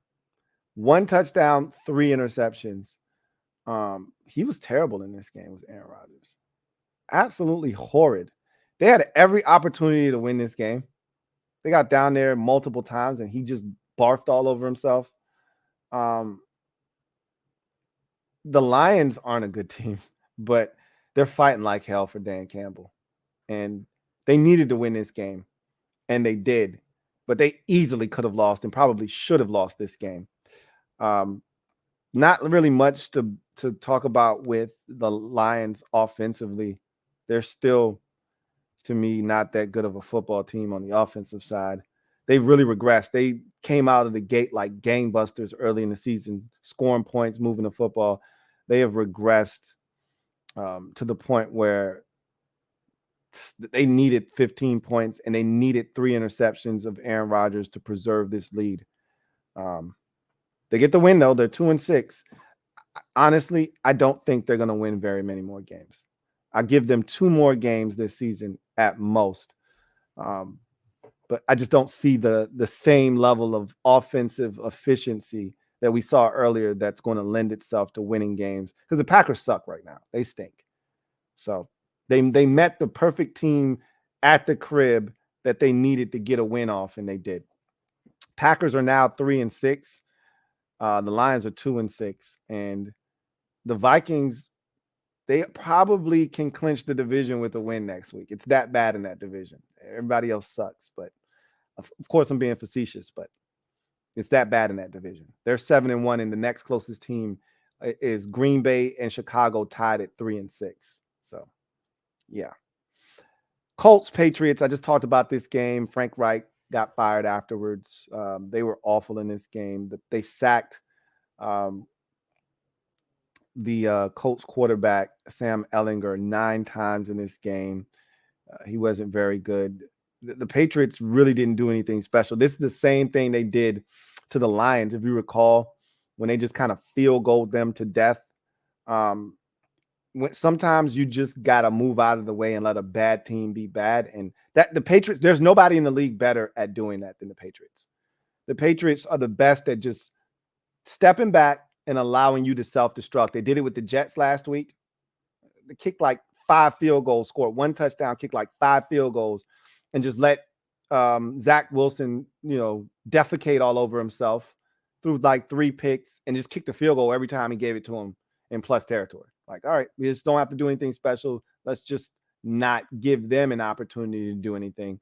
1 touchdown, 3 interceptions. He was terrible in this game, was Aaron Rodgers. Absolutely horrid. They had every opportunity to win this game. They got down there multiple times, and he just barfed all over himself. The Lions aren't a good team, but they're fighting like hell for Dan Campbell. And they needed to win this game, and they did. But they easily could have lost and probably should have lost this game. Not really much to talk about with the Lions offensively. They're still, to me, not that good of a football team on the offensive side. They really regressed. They came out of the gate like gangbusters early in the season, scoring points, moving the football. they have regressed to the point where they needed 15 points and they needed 3 interceptions of Aaron Rodgers to preserve this lead. They get the win, though. They're 2-6. Honestly, I don't think they're going to win very many more games. I give them 2 more games this season at most. But I just don't see the same level of offensive efficiency that we saw earlier that's going to lend itself to winning games, because the Packers suck right now. They stink. So they met the perfect team at the crib that they needed to get a win off, and they did. Packers are now 3-6. The Lions are 2-6, and the Vikings, they probably can clinch the division with a win next week. It's that bad in that division. Everybody else sucks, but of course I'm being facetious, but it's that bad in that division. They're 7-1, and the next closest team is Green Bay and Chicago, tied at 3-6. So, yeah. Colts, Patriots, I just talked about this game. Frank Reich got fired afterwards. They were awful in this game. They sacked the Colts quarterback, Sam Ehlinger, 9 times in this game. He wasn't very good. The Patriots really didn't do anything special. This is the same thing they did to the Lions, if you recall, when they just kind of field goaled them to death. Sometimes you just got to move out of the way and let a bad team be bad. And that the Patriots, there's nobody in the league better at doing that than the Patriots. The Patriots are the best at just stepping back and allowing you to self-destruct. They did it with the Jets last week. They kicked like 5 field goals, scored 1 touchdown, kicked like 5 field goals, and just let Zach Wilson, defecate all over himself, threw like 3 picks, and just kicked the field goal every time he gave it to him in plus territory. Like, all right, we just don't have to do anything special. Let's just not give them an opportunity to do anything.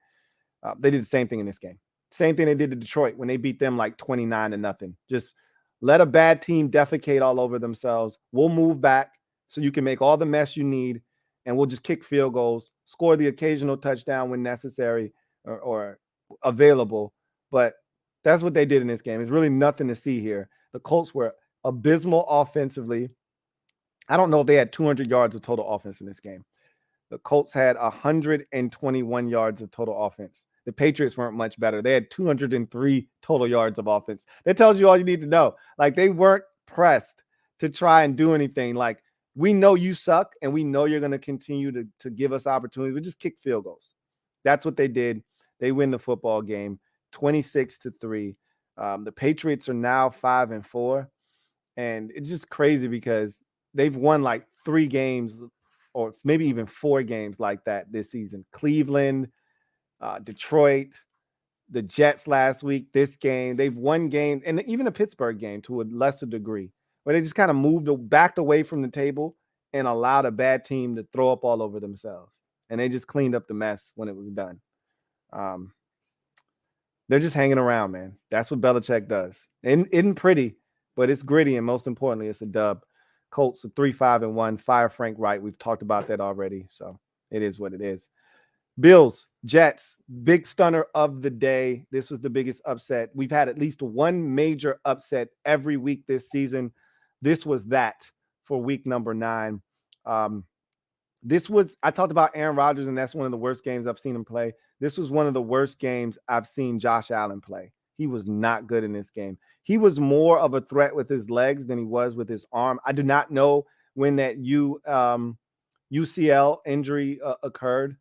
They did the same thing in this game. Same thing they did to Detroit when they beat them like 29-0. Just let a bad team defecate all over themselves. We'll move back so you can make all the mess you need, and we'll just kick field goals, score the occasional touchdown when necessary or available. But that's what they did in this game. There's really nothing to see here. The Colts were abysmal offensively. I don't know if they had 200 yards of total offense in this game. The Colts had 121 yards of total offense. The Patriots weren't much better. They had 203 total yards of offense. That tells you all you need to know. Like, they weren't pressed to try and do anything. Like, we know you suck, and we know you're going to continue to give us opportunities. We just kick field goals. That's what they did. They win the football game 26-3. The Patriots are now 5-4. And it's just crazy because they've won like 3 games or maybe even 4 games like that this season. Cleveland, Detroit, the Jets last week, this game. They've won games, and even a Pittsburgh game to a lesser degree, where they just kind of backed away from the table and allowed a bad team to throw up all over themselves. And they just cleaned up the mess when it was done. They're just hanging around, man. That's what Belichick does. And isn't pretty, but it's gritty, and most importantly, it's a dub. Colts are 3-5-1. Fire Frank Reich. We've talked about that already, so it is what it is. Bills, Jets, big stunner of the day. This was the biggest upset. We've had at least one major upset every week this season. This was that for week number 9. I talked about Aaron Rodgers, and that's one of the worst games I've seen him play. This was one of the worst games I've seen Josh Allen play. He was not good in this game. He was more of a threat with his legs than he was with his arm. I do not know when that UCL injury occurred.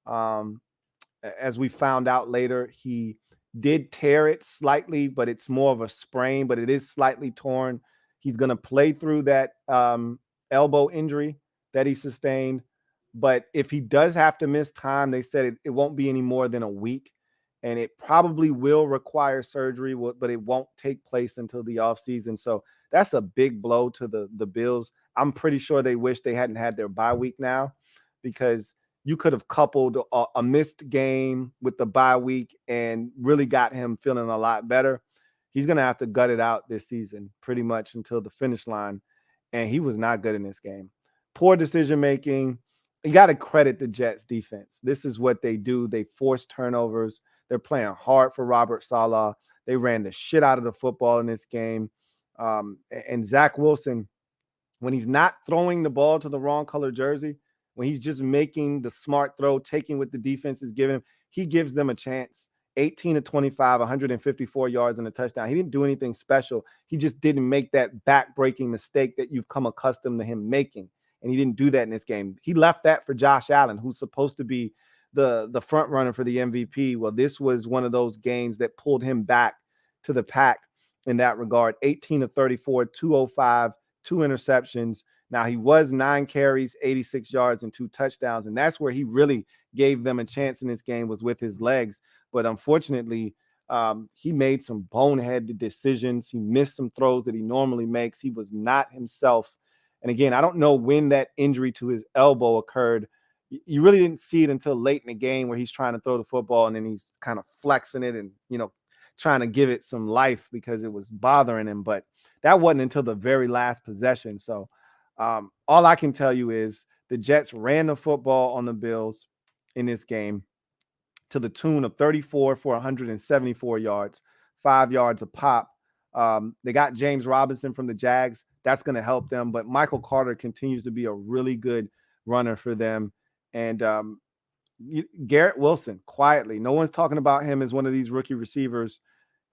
As we found out later, he did tear it slightly, but it's more of a sprain, but it is slightly torn. He's going to play through that elbow injury that he sustained. But if he does have to miss time, they said it won't be any more than a week. And it probably will require surgery, but it won't take place until the offseason. So that's a big blow to the Bills. I'm pretty sure they wish they hadn't had their bye week now, because you could have coupled a missed game with the bye week and really got him feeling a lot better. He's going to have to gut it out this season pretty much until the finish line. And he was not good in this game. Poor decision-making. You got to credit the Jets defense. This is what they do. They force turnovers. They're playing hard for Robert Saleh. They ran the shit out of the football in this game. And Zach Wilson, when he's not throwing the ball to the wrong color jersey, when he's just making the smart throw, taking what the defense is giving him, he gives them a chance. 18 to 25, 154 yards and a touchdown. He didn't do anything special. He just didn't make that back-breaking mistake that you've come accustomed to him making. And he didn't do that in this game. He left that for Josh Allen, who's supposed to be the front runner for the MVP. Well, this was one of those games that pulled him back to the pack in that regard. 18 to 34, 205, 2 interceptions. Now, he was 9 carries, 86 yards, and 2 touchdowns. And that's where he really gave them a chance in this game, was with his legs. But unfortunately, he made some boneheaded decisions. He missed some throws that he normally makes. He was not himself. And again, I don't know when that injury to his elbow occurred. You really didn't see it until late in the game, where he's trying to throw the football and then he's kind of flexing it and, trying to give it some life because it was bothering him. But that wasn't until the very last possession. So all I can tell you is the Jets ran the football on the Bills in this game to the tune of 34 for 174 yards, 5 yards a pop. They got James Robinson from the Jags. That's going to help them. But Michael Carter continues to be a really good runner for them. And Garrett Wilson, quietly, no one's talking about him as one of these rookie receivers.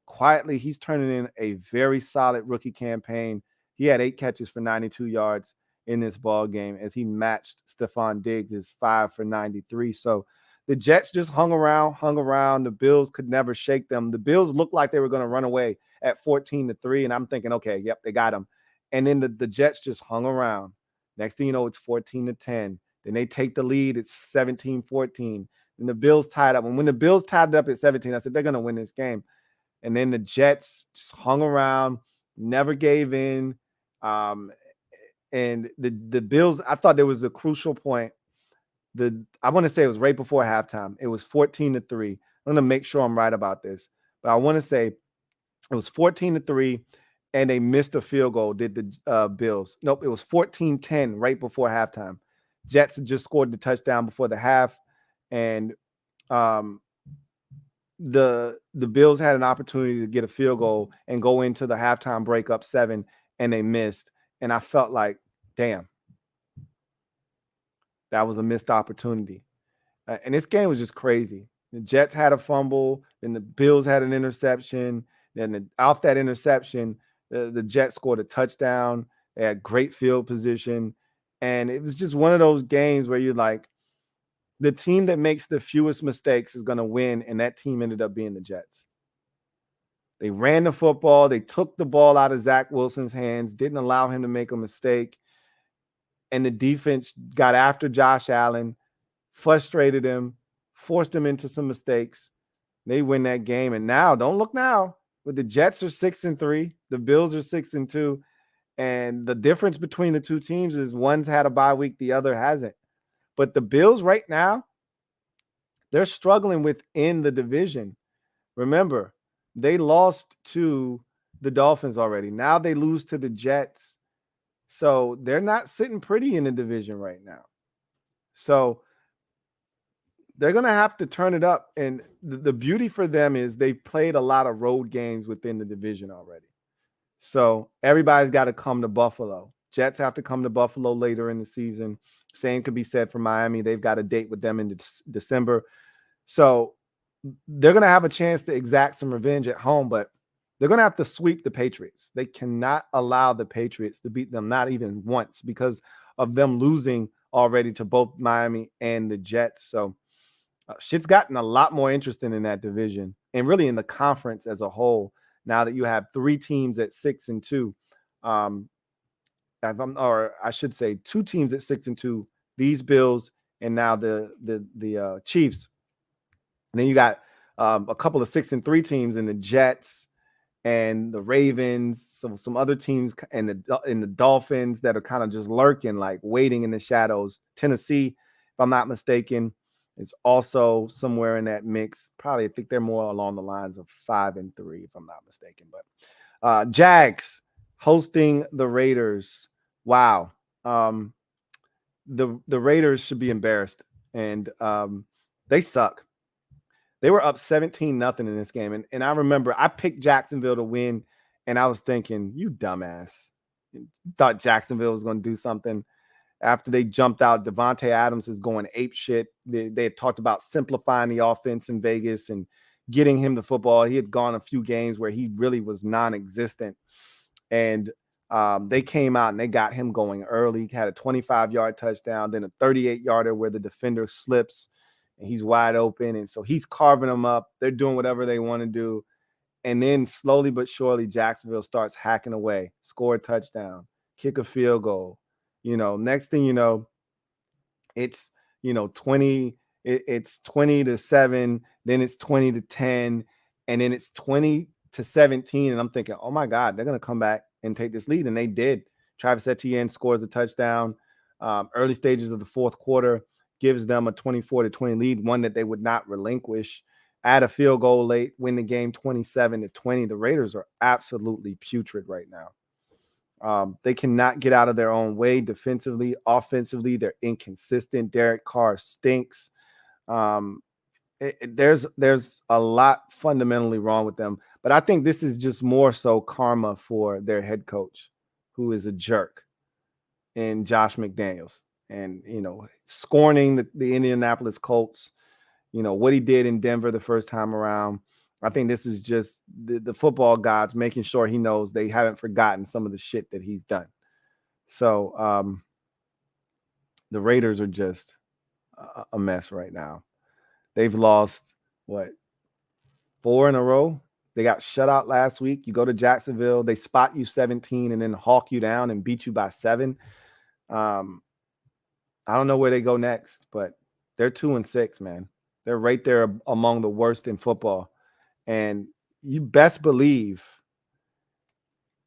Quietly, he's turning in a very solid rookie campaign. He had 8 catches for 92 yards in this ball game as he matched Stephon Diggs' 5 for 93. So the Jets just hung around. The Bills could never shake them. The Bills looked like they were going to run away at 14-3, and I'm thinking, okay, yep, they got them. And then the Jets just hung around. Next thing you know, it's 14-10. Then they take the lead. It's 17-14. And the Bills tied up. And when the Bills tied it up at 17, I said, they're going to win this game. And then the Jets just hung around, never gave in. And the Bills, I thought there was a crucial point. I want to say it was right before halftime. It was 14-3. I'm going to make sure I'm right about this. But I want to say it was 14-3, and they missed a field goal, did the Bills. Nope, it was 14-10 right before halftime. Jets had just scored the touchdown before the half, and the Bills had an opportunity to get a field goal and go into the halftime break up 7, and they missed. And I felt like, damn, that was a missed opportunity. And this game was just crazy. The Jets had a fumble, then the Bills had an interception. Then off that interception, the Jets scored a touchdown. They had great field position. And it was just one of those games where you're like, the team that makes the fewest mistakes is going to win, and that team ended up being the Jets. They ran the football. They took the ball out of Zach Wilson's hands, didn't allow him to make a mistake. And the defense got after Josh Allen, frustrated him, forced him into some mistakes. They win that game. And now, don't look now, but the Jets are 6-3. The Bills are 6-2. And the difference between the two teams is one's had a bye week, the other hasn't. But the Bills right now, they're struggling within the division. Remember, they lost to the Dolphins already. Now they lose to the Jets. So they're not sitting pretty in the division right now. So they're going to have to turn it up. And the beauty for them is they've played a lot of road games within the division already. So everybody's got to come to Buffalo. Jets have to come to Buffalo later in the season. Same could be said for Miami. They've got a date with them in December. So they're going to have a chance to exact some revenge at home, but they're going to have to sweep the Patriots. They cannot allow the Patriots to beat them, not even once, because of them losing already to both Miami and the Jets. So shit's gotten a lot more interesting in that division and really in the conference as a whole. Now that you have 3 teams at 6-2, or I should say 2 teams at 6-2, these Bills and now the Chiefs. And then you got a couple of 6-3 teams in the Jets and the Ravens, some other teams and the Dolphins that are kind of just lurking, like waiting in the shadows. Tennessee, if I'm not mistaken, is also somewhere in that mix. Probably, I think they're more along the lines of 5-3, if I'm not mistaken. But Jags hosting the Raiders. Wow. The Raiders should be embarrassed, and they suck. They were up 17-0 in this game. And I remember I picked Jacksonville to win, and I was thinking, you dumbass. Thought Jacksonville was going to do something. After they jumped out, Devontae Adams is going ape shit. They had talked about simplifying the offense in Vegas and getting him the football. He had gone a few games where he really was non-existent. And they came out and they got him going early. He had a 25-yard touchdown, then a 38-yarder where the defender slips and he's wide open. And so he's carving them up. They're doing whatever they want to do. And then slowly but surely, Jacksonville starts hacking away, score a touchdown, kick a field goal. Next thing you know, it's 20, it's 20-7, then it's 20-10, and then it's 20-17. And I'm thinking, oh my God, they're gonna come back and take this lead. And they did. Travis Etienne scores a touchdown. Early stages of the fourth quarter gives them a 24-20 lead, one that they would not relinquish. Add a field goal late, win the game 27-20. The Raiders are absolutely putrid right now. They cannot get out of their own way defensively. Offensively, they're inconsistent. Derek Carr stinks. There's a lot fundamentally wrong with them. But I think this is just more so karma for their head coach, who is a jerk, in Josh McDaniels. And, scorning the Indianapolis Colts, what he did in Denver the first time around. I think this is just the football gods making sure he knows they haven't forgotten some of the shit that he's done. So the Raiders are just a mess right now. They've lost, 4 in a row? They got shut out last week. You go to Jacksonville, they spot you 17 and then hawk you down and beat you by 7. I don't know where they go next, but they're 2-6, man. They're right there among the worst in football. And you best believe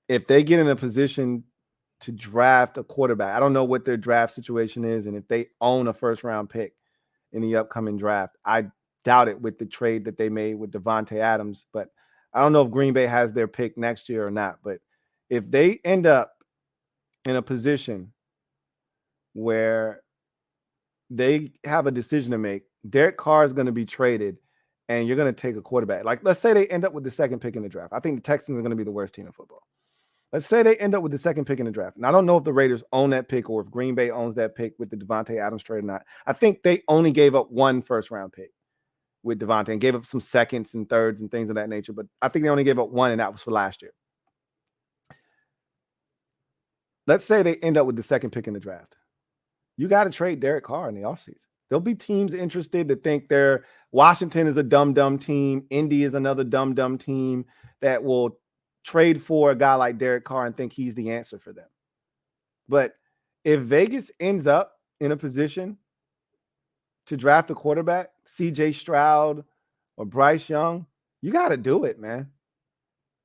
if they get in a position to draft a quarterback, I don't know what their draft situation is, and if they own a first-round pick in the upcoming draft, I doubt it with the trade that they made with Devontae Adams. But I don't know if Green Bay has their pick next year or not. But if they end up in a position where they have a decision to make, Derek Carr is going to be traded, and you're going to take a quarterback. Like, let's say they end up with the second pick in the draft. I think the Texans are going to be the worst team in football. Let's say they end up with the second pick in the draft. And I don't know if the Raiders own that pick or if Green Bay owns that pick with the Devontae Adams trade or not. I think they only gave up 1 first-round pick with Devontae and gave up some seconds and thirds and things of that nature. But I think they only gave up 1, and that was for last year. Let's say they end up with the second pick in the draft. You got to trade Derek Carr in the offseason. There'll be teams interested that think Washington is a dumb team. Indy is another dumb team that will trade for a guy like Derek Carr and think he's the answer for them. But if Vegas ends up in a position to draft a quarterback, CJ Stroud or Bryce Young, you got to do it, man.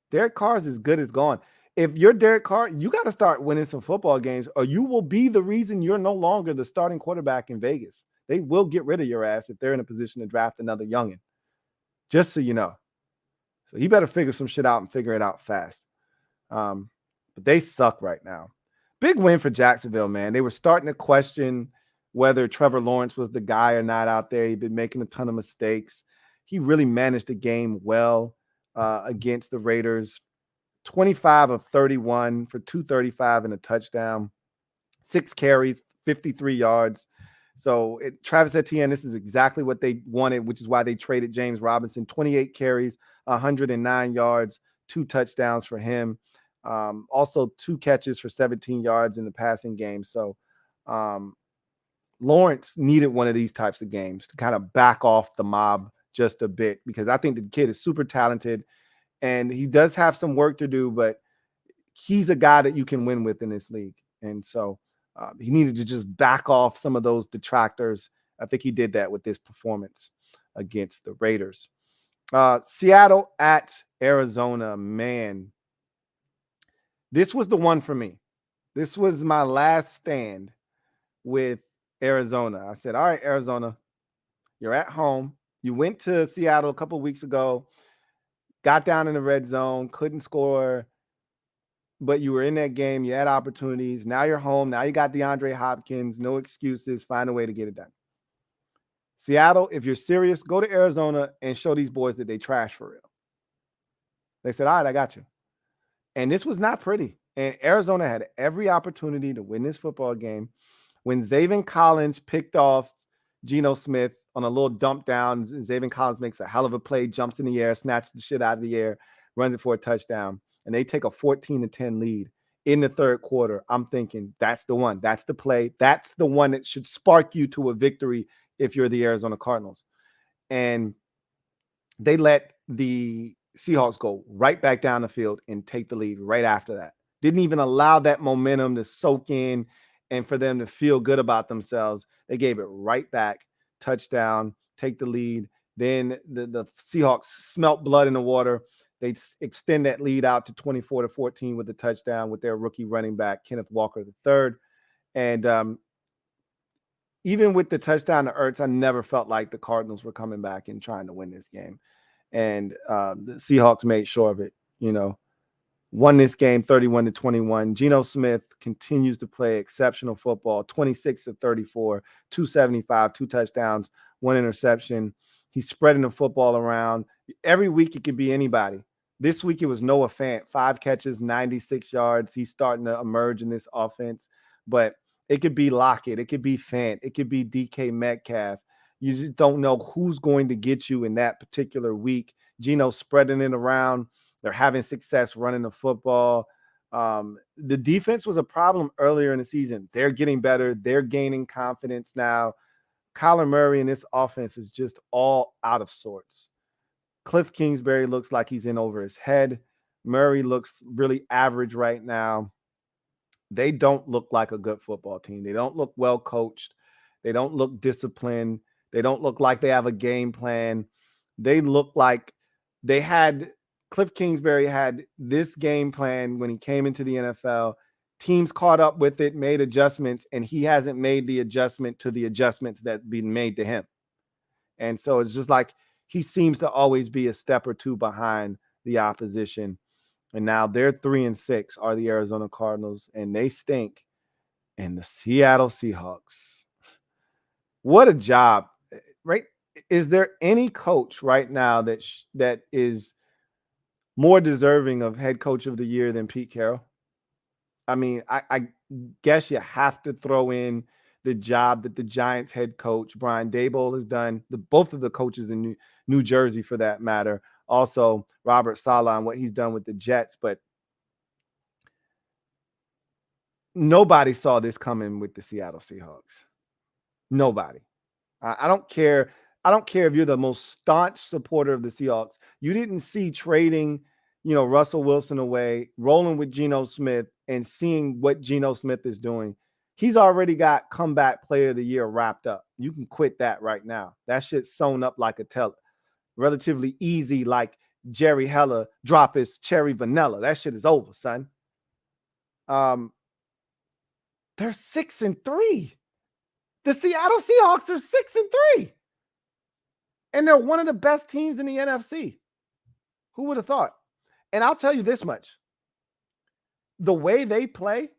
Derek Carr is as good as gone. If you're Derek Carr, you got to start winning some football games, or you will be the reason you're no longer the starting quarterback in Vegas. They will get rid of your ass if they're in a position to draft another youngin', just so you know. So you better figure some shit out and figure it out fast. But they suck right now. Big win for Jacksonville, man. They were starting to question whether Trevor Lawrence was the guy or not out there. He'd been making a ton of mistakes. He really managed the game well against the Raiders. 25 of 31 for 235 and a touchdown. 6 carries, 53 yards. So Travis Etienne, this is exactly what they wanted, which is why they traded James Robinson. 28 carries, 109 yards, 2 touchdowns for him. Also 2 catches for 17 yards in the passing game. So Lawrence needed one of these types of games to kind of back off the mob just a bit, because I think the kid is super talented and he does have some work to do, but he's a guy that you can win with in this league. And so he needed to just back off some of those detractors. I think he did that with this performance against the Raiders. Seattle at Arizona, man. This was the one for me. This was my last stand with Arizona. I said, all right, Arizona, you're at home. You went to Seattle a couple of weeks ago, got down in the red zone, couldn't score, but you were in that game. You had opportunities. Now you're home. Now you got DeAndre Hopkins. No excuses. Find a way to get it done. Seattle, if you're serious, go to Arizona and show these boys that they trash for real. They said, all right, I got you. And this was not pretty. And Arizona had every opportunity to win this football game. When Zaven Collins picked off Geno Smith on a little dump down, Zaven Collins makes a hell of a play, jumps in the air, snatches the shit out of the air, runs it for a touchdown, and they take a 14-10 lead in the third quarter. I'm thinking that's the one. That's the play. That's the one that should spark you to a victory if you're the Arizona Cardinals. And they let the Seahawks go right back down the field and take the lead right after that. Didn't even allow that momentum to soak in and for them to feel good about themselves. They gave it right back, touchdown, take the lead. Then the Seahawks smelt blood in the water. They extend that lead out to 24-14 with the touchdown with their rookie running back, Kenneth Walker III. And even with the touchdown to Ertz, I never felt like the Cardinals were coming back and trying to win this game. And the Seahawks made sure of it, won this game 31-21. Geno Smith continues to play exceptional football, 26-34, 275, 2 touchdowns, 1 interception. He's spreading the football around. Every week it could be anybody. This week it was Noah Fant, 5 catches, 96 yards. He's starting to emerge in this offense. But it could be Lockett. It could be Fant. It could be DK Metcalf. You just don't know who's going to get you in that particular week. Geno's spreading it around. They're having success running the football. The defense was a problem earlier in the season. They're getting better. They're gaining confidence now. Kyler Murray and this offense is just all out of sorts. Cliff Kingsbury looks like he's in over his head. Murray looks really average right now. They don't look like a good football team. They don't look well coached. They don't look disciplined. They don't look like they have a game plan. They look like Cliff Kingsbury had this game plan when he came into the NFL. Teams caught up with it, made adjustments, and he hasn't made the adjustment to the adjustments that been made to him. And so it's just like he seems to always be a step or two behind the opposition. And now they're 3-6 are the Arizona Cardinals, and they stink. And the Seattle Seahawks. What a job, right? Is there any coach right now that is more deserving of head coach of the year than Pete Carroll? I mean, I guess you have to throw in the job that the Giants head coach, Brian Daboll, has done. Both of the coaches in New Jersey, for that matter. Also, Robert Saleh and what he's done with the Jets. But nobody saw this coming with the Seattle Seahawks. Nobody. I don't care. I don't care if you're the most staunch supporter of the Seahawks. You didn't see trading, Russell Wilson away, rolling with Geno Smith, and seeing what Geno Smith is doing. He's already got comeback player of the year wrapped up. You can quit that right now. That shit's sewn up like a teller. Relatively easy, like Jerry Heller drop his cherry vanilla. That shit is over, son. They're 6-3. The Seattle Seahawks are 6-3. And they're one of the best teams in the NFC. Who would have thought? And I'll tell you this much. The way they play,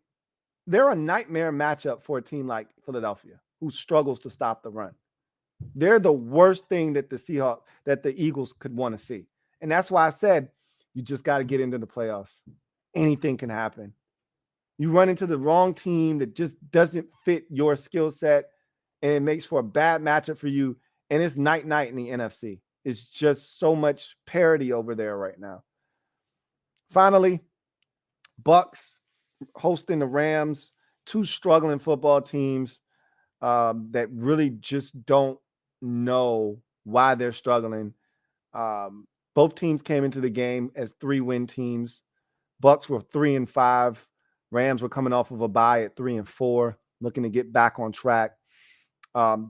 they're a nightmare matchup for a team like Philadelphia, who struggles to stop the run. They're the worst thing that the Eagles could want to see. And that's why I said, you just got to get into the playoffs. Anything can happen. You run into the wrong team that just doesn't fit your skill set, and it makes for a bad matchup for you. And it's night-night in the NFC. It's just so much parity over there right now. Finally, Bucs hosting the Rams, 2 struggling football teams that really just don't know why they're struggling. Both teams came into the game as 3-win teams. Bucs were 3-5. Rams were coming off of a bye at 3-4, looking to get back on track.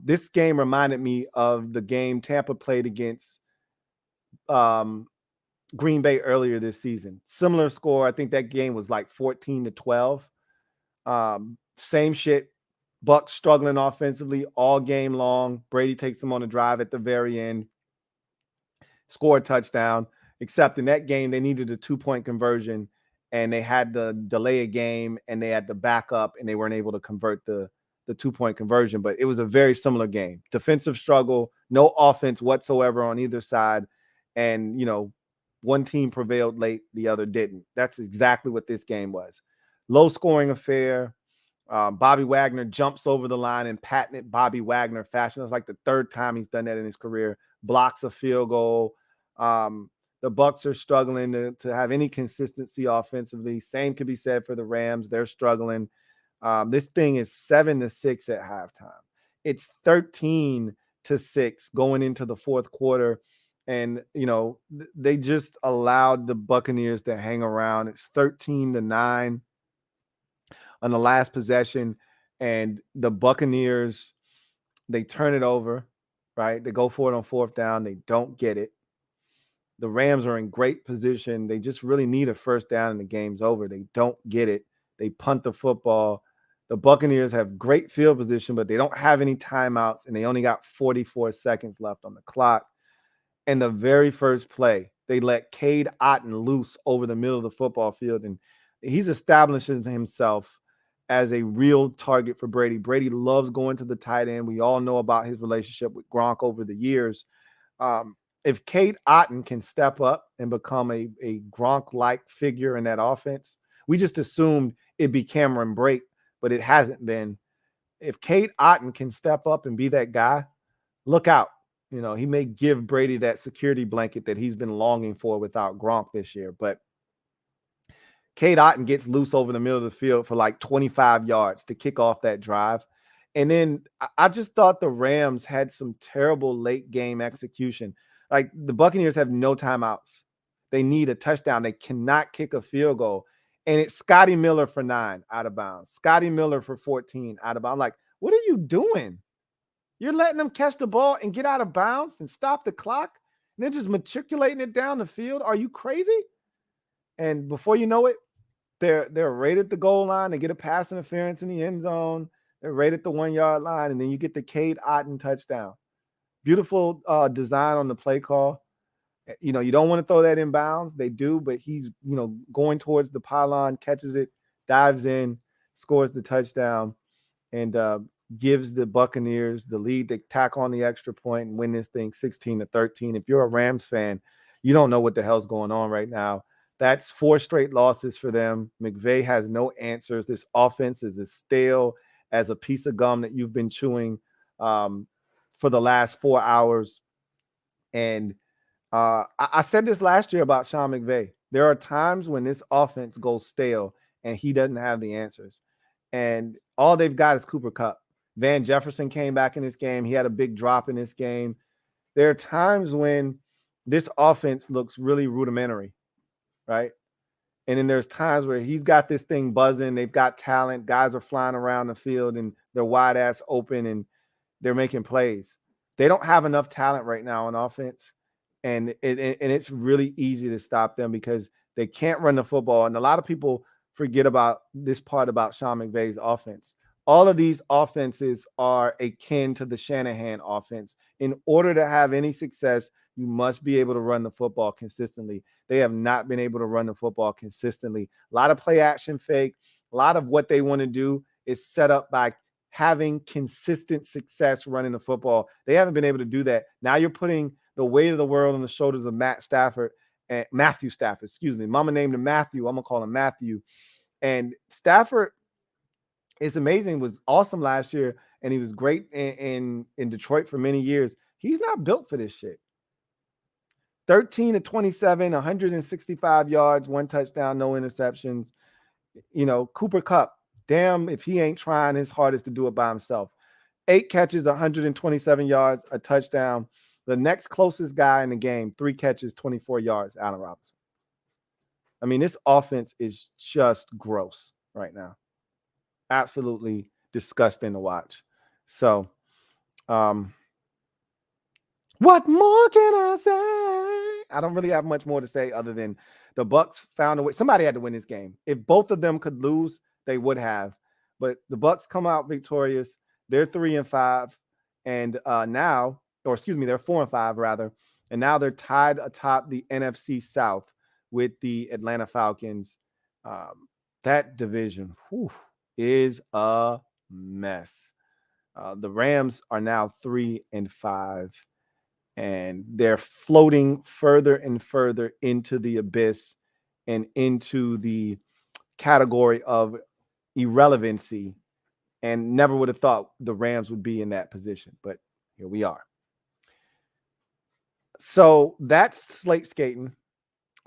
This game reminded me of the game Tampa played against Green Bay earlier this season. Similar score. I think that game was like 14-12. Same shit. Bucs struggling offensively all game long. Brady takes them on a drive at the very end. Score a touchdown. Except in that game, they needed a 2-point conversion, and they had to delay a game, and they had to back up, and they weren't able to convert the 2-point conversion. But it was a very similar game. Defensive struggle, no offense whatsoever on either side. And, one team prevailed late, the other didn't. That's exactly what this game was. Low scoring affair. Bobby Wagner jumps over the line in patented Bobby Wagner fashion. It's like the third time he's done that in his career. Blocks a field goal. The Bucs are struggling to have any consistency offensively. Same could be said for the Rams. They're struggling. This thing is 7-6 at halftime. It's 13-6 going into the fourth quarter. And, they just allowed the Buccaneers to hang around. It's 13-9 on the last possession. And the Buccaneers, they turn it over, right? They go for it on fourth down. They don't get it. The Rams are in great position. They just really need a first down and the game's over. They don't get it. They punt the football. The Buccaneers have great field position, but they don't have any timeouts, and they only got 44 seconds left on the clock. And the very first play, they let Cade Otton loose over the middle of the football field, and he's establishing himself as a real target for Brady. Brady loves going to the tight end. We all know about his relationship with Gronk over the years. If Cade Otton can step up and become a Gronk-like figure in that offense, we just assumed it'd be Cameron Brate, but it hasn't been. If Cade Otton can step up and be that guy, look out. He may give Brady that security blanket that he's been longing for without Gronk this year. But Cade Otton gets loose over the middle of the field for like 25 yards to kick off that drive. And then I just thought the Rams had some terrible late game execution. Like, the Buccaneers have no timeouts. They need a touchdown. They cannot kick a field goal. And it's Scotty Miller for 9 out of bounds. Scotty Miller for 14 out of bounds. I'm like, what are you doing? You're letting them catch the ball and get out of bounds and stop the clock, and then just matriculating it down the field. Are you crazy? And before you know it, they're right at the goal line. They get a pass interference in the end zone. They're right at the 1-yard line, and then you get the Cade Otton touchdown. Beautiful design on the play call. You don't want to throw that in bounds. They do, but he's, going towards the pylon, catches it, dives in, scores the touchdown, and gives the Buccaneers the lead. They tack on the extra point and win this thing 16-13. If you're a Rams fan, you don't know what the hell's going on right now. That's 4 straight losses for them. McVay has no answers. This offense is as stale as a piece of gum that you've been chewing for the last 4 hours. And I said this last year about Sean McVay. There are times when this offense goes stale and he doesn't have the answers. And all they've got is Cooper Kupp. Van Jefferson came back in this game. He had a big drop in this game. There are times when this offense looks really rudimentary, right? And then there's times where he's got this thing buzzing. They've got talent. Guys are flying around the field and they're wide ass open and they're making plays. They don't have enough talent right now on offense. And it's really easy to stop them because they can't run the football. And a lot of people forget about this part about Sean McVay's offense. All of these offenses are akin to the Shanahan offense. In order to have any success, you must be able to run the football consistently. They have not been able to run the football consistently. A lot of play action fake. A lot of what they want to do is set up by having consistent success running the football. They haven't been able to do that. Now you're putting the weight of the world on the shoulders of Matthew Stafford, excuse me. Mama named him Matthew. I'm going to call him Matthew. And Stafford is amazing, was awesome last year, and he was great in Detroit for many years. He's not built for this shit. 13-27, 165 yards, 1 touchdown, no interceptions. Cooper Kupp, damn if he ain't trying his hardest to do it by himself. 8 catches, 127 yards, a touchdown. The next closest guy in the game, 3 catches, 24 yards, Allen Robinson. I mean, this offense is just gross right now. Absolutely disgusting to watch. So, what more can I say? I don't really have much more to say other than the Bucs found a way. Somebody had to win this game. If both of them could lose, they would have. But the Bucs come out victorious. They're 3-5, and now, or excuse me, they're 4-5 rather, and now they're tied atop the NFC South with the Atlanta Falcons. That division is a mess. The Rams are now 3-5, and they're floating further and further into the abyss and into the category of irrelevancy, and never would have thought the Rams would be in that position. But here we are. So that's Slate Skatin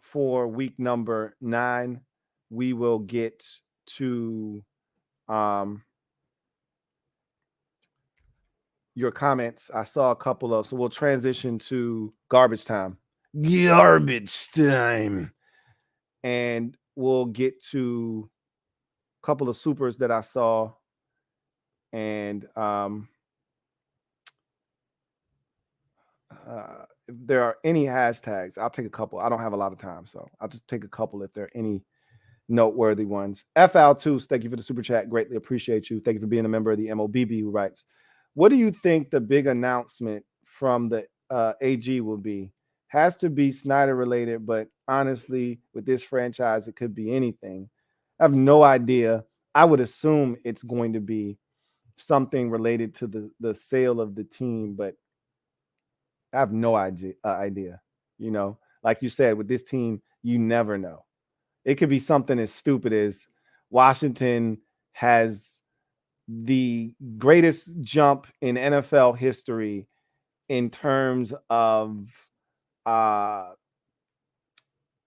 for week number 9. We will get to your comments. I saw a couple of, so we'll transition to garbage time. Garbage time. And we'll get to a couple of supers that I saw. And if there are any hashtags, I'll take a couple. I don't have a lot of time, so I'll just take a couple if there are any noteworthy ones. FL2, thank you for the super chat. Greatly appreciate you. Thank you for being a member of the MOBB, who writes, what do you think the big announcement from the AG will be? Has to be Snyder related, but honestly, with this franchise, it could be anything. I have no idea. I would assume it's going to be something related to the sale of the team, but I have no idea. You know, like you said, with this team, you never know. It could be something as stupid as Washington has the greatest jump in NFL history in terms of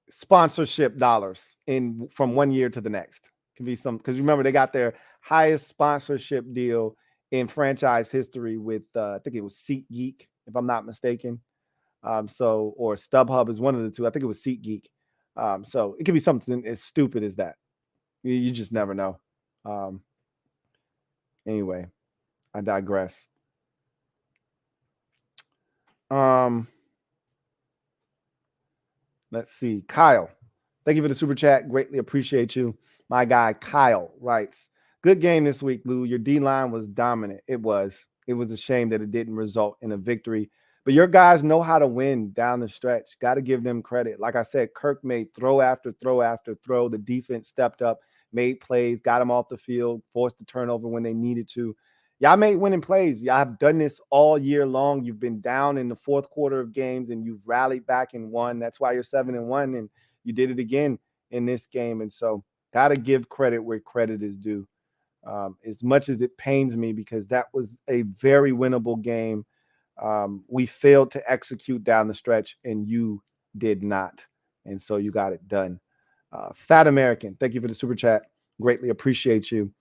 sponsorship dollars from one year to the next. Could be some, because remember they got their highest sponsorship deal in franchise history with I think it was SeatGeek, if I'm not mistaken. Or StubHub is one of the two. I think it was SeatGeek. So it could be something as stupid as that. You just never know. Anyway, I digress. Let's see. Kyle, thank you for the super chat. Greatly appreciate you. My guy Kyle writes, good game this week, Lou. Your D-line was dominant. It was. It was a shame that it didn't result in a victory. But your guys know how to win down the stretch. Got to give them credit. Like I said, Kirk made throw after throw after throw. The defense stepped up, made plays, got them off the field, forced the turnover when they needed to. Y'all made winning plays. Y'all have done this all year long. You've been down in the fourth quarter of games, and you've rallied back and won. That's why you're 7-1, and you did it again in this game. And so got to give credit where credit is due. As much as it pains me, because that was a very winnable game. We failed to execute down the stretch, and you did not. And so you got it done. Fat American, thank you for the super chat. Greatly appreciate you.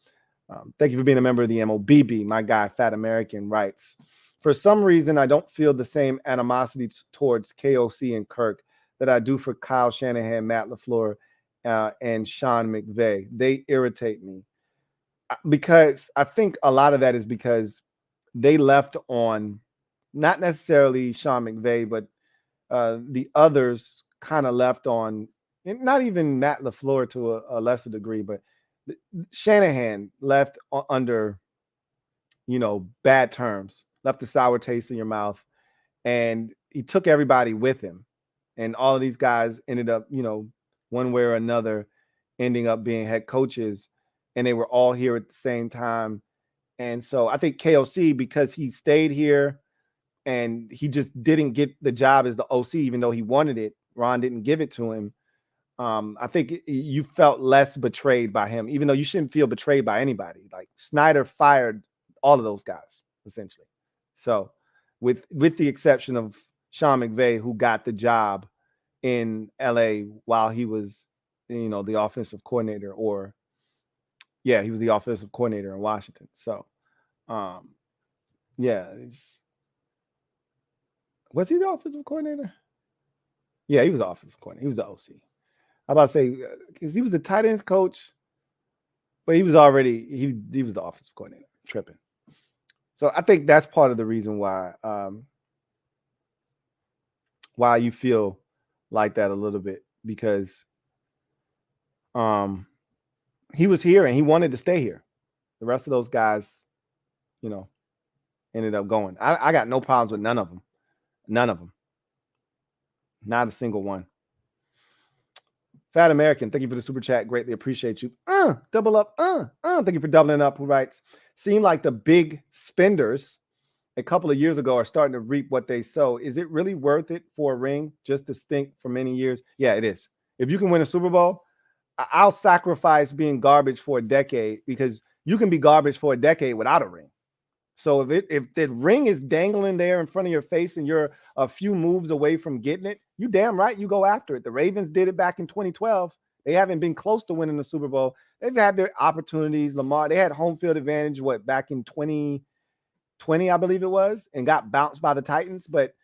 Thank you for being a member of the MOBB. My guy, Fat American, writes, for some reason, I don't feel the same animosity towards KOC and Kirk that I do for Kyle Shanahan, Matt LaFleur, and Sean McVay. They irritate me. Because I think a lot of that is because they left on, not necessarily Sean McVay, but the others kind of left on, not even Matt LaFleur to a lesser degree, but Shanahan left under, bad terms, left a sour taste in your mouth, and he took everybody with him. And all of these guys ended up, one way or another, ending up being head coaches, and they were all here at the same time. And so I think KOC, because he stayed here and he just didn't get the job as the OC, even though he wanted it, Ron didn't give it to him. I think you felt less betrayed by him, even though you shouldn't feel betrayed by anybody. Like Snyder fired all of those guys, essentially. So with the exception of Sean McVay, who got the job in LA while he was, the offensive coordinator, he was the offensive coordinator in Washington. So, was he the offensive coordinator? Yeah, he was the offensive coordinator. He was the OC. I'm about to say, because he was the tight ends coach, but he was already, he was the offensive coordinator. Tripping. So I think that's part of the reason why you feel like that a little bit, because he was here and he wanted to stay here. The rest of those guys, ended up going. I got no problems with none of them. None of them. Not a single one. Fat American, thank you for the super chat. Greatly appreciate you. Double up. Thank you for doubling up. Who writes, seem like the big spenders a couple of years ago are starting to reap what they sow. Is it really worth it for a ring just to stink for many years? Yeah, it is. If you can win a Super Bowl, I'll sacrifice being garbage for a decade, because you can be garbage for a decade without a ring. So if the ring is dangling there in front of your face and you're a few moves away from getting it, you damn right you go after it. The Ravens did it back in 2012. They haven't been close to winning the Super Bowl. They've had their opportunities. Lamar, they had home field advantage, back in 2020, I believe it was, and got bounced by the Titans. But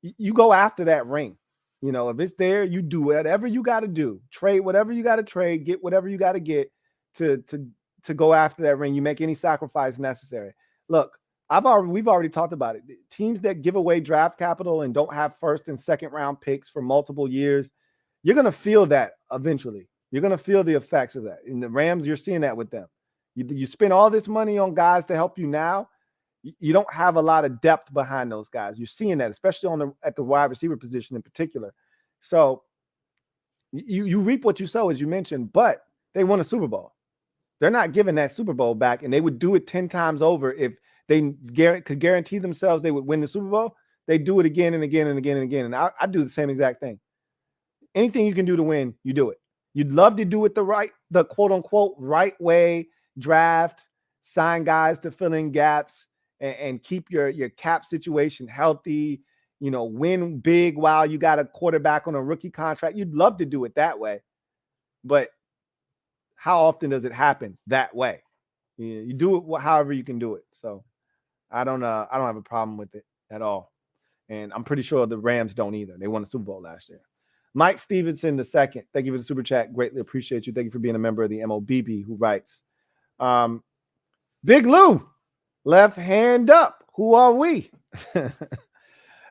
you go after that ring. If it's there, you do whatever you got to do. Trade whatever you got to trade, get whatever you got to get to go after that ring. You make any sacrifice necessary. Look, we've already talked about it. Teams that give away draft capital and don't have first and second round picks for multiple years, you're going to feel that eventually. You're going to feel the effects of that. In the Rams, you're seeing that with them. You spend all this money on guys to help you now. You don't have a lot of depth behind those guys. You're seeing that, especially at the wide receiver position in particular. So you reap what you sow, as you mentioned, but they won a Super Bowl. They're not giving that Super Bowl back, and they would do it 10 times over if they could guarantee themselves they would win the Super Bowl. They do it again and again and again and again. And I do the same exact thing. Anything you can do to win, you do it. You'd love to do it the quote unquote right way, draft, sign guys to fill in gaps, and keep your cap situation healthy, win big while you got a quarterback on a rookie contract. You'd love to do it that way. But how often does it happen that way? You do it however you can do it. So I don't have a problem with it at all. And I'm pretty sure the Rams don't either. They won the Super Bowl last year. Mike Stevenson II, thank you for the super chat. Greatly appreciate you. Thank you for being a member of the MOBB, who writes, Big Lou, left hand up. Who are we?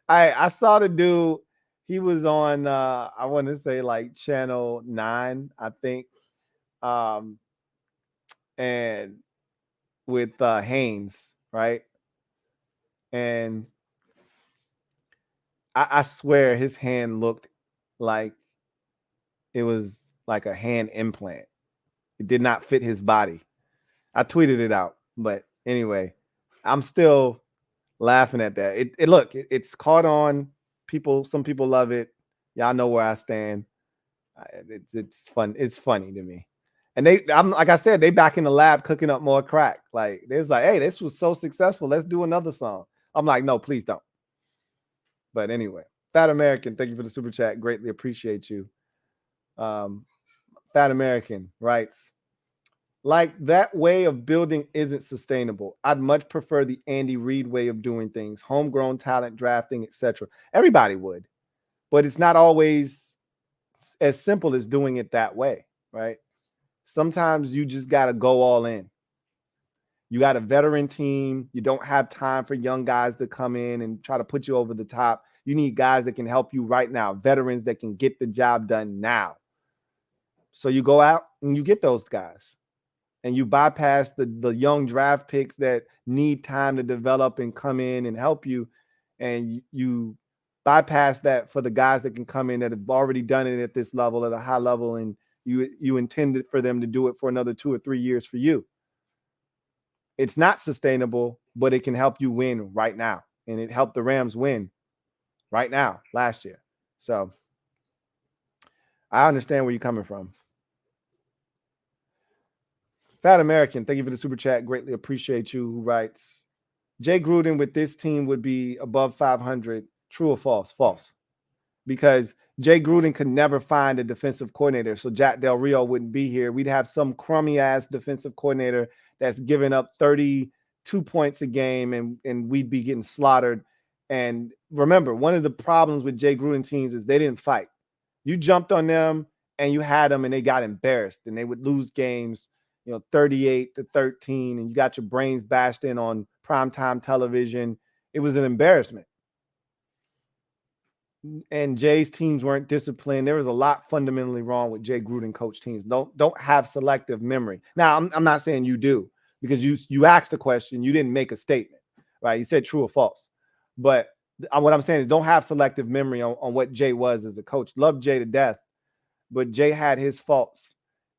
I saw the dude. He was on, I want to say like Channel 9, I think. And with Haynes, right? And I swear his hand looked like it was like a hand implant. It did not fit his body. I tweeted it out, but anyway, I'm still laughing at that. It's caught on. Some people love it. Y'all know where I stand. It's fun. It's funny to me. And I'm like I said, they back in the lab cooking up more crack. Like, there's like, hey, this was so successful. Let's do another song. I'm like, no, please don't. But anyway, Fat American, thank you for the super chat. Greatly appreciate you. Fat American writes, like, that way of building isn't sustainable. I'd much prefer the Andy Reid way of doing things, homegrown talent, drafting, etc. Everybody would, but it's not always as simple as doing it that way, right? Sometimes you just got to go all in. You got a veteran team. You don't have time for young guys to come in and try to put you over the top. You need guys that can help you right now, veterans that can get the job done now. So you go out and you get those guys, and you bypass the young draft picks that need time to develop and come in and help you. And you bypass that for the guys that can come in that have already done it at this level, at a high level, and you intended for them to do it for another 2 or 3 years for you. It's not sustainable, but it can help you win right now. And it helped the Rams win right now last year. So I understand where you're coming from. Fat American, thank you for the super chat. Greatly appreciate you. Who writes, Jay Gruden with this team would be above 500. True or false? False. Because Jay Gruden could never find a defensive coordinator. So Jack Del Rio wouldn't be here. We'd have some crummy ass defensive coordinator that's giving up 32 points a game, and we'd be getting slaughtered. And remember, one of the problems with Jay Gruden teams is they didn't fight. You jumped on them and you had them and they got embarrassed, and they would lose games, 38-13, and you got your brains bashed in on primetime television. It was an embarrassment. And Jay's teams weren't disciplined. There was a lot fundamentally wrong with Jay Gruden coach teams. Don't have selective memory. Now, I'm not saying you do, because you asked a question, you didn't make a statement, right? You said true or false. But what I'm saying is don't have selective memory on what Jay was as a coach. Love Jay to death, but Jay had his faults.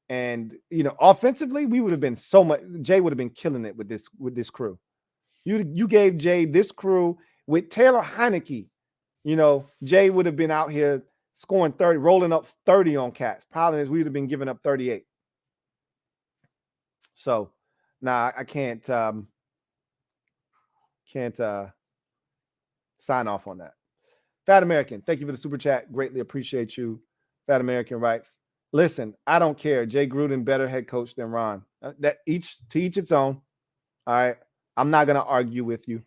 And offensively, we would have been so much. Jay would have been killing it with this crew. You gave Jay this crew with Taylor Heineke. Jay would have been out here scoring 30, rolling up 30 on cats. Problem is we would have been giving up 38. So now I can't sign off on that. Fat American, thank you for the super chat. Greatly appreciate you. Fat American writes, listen, I don't care. Jay Gruden better head coach than Ron. That to each its own. All right. I'm not going to argue with you,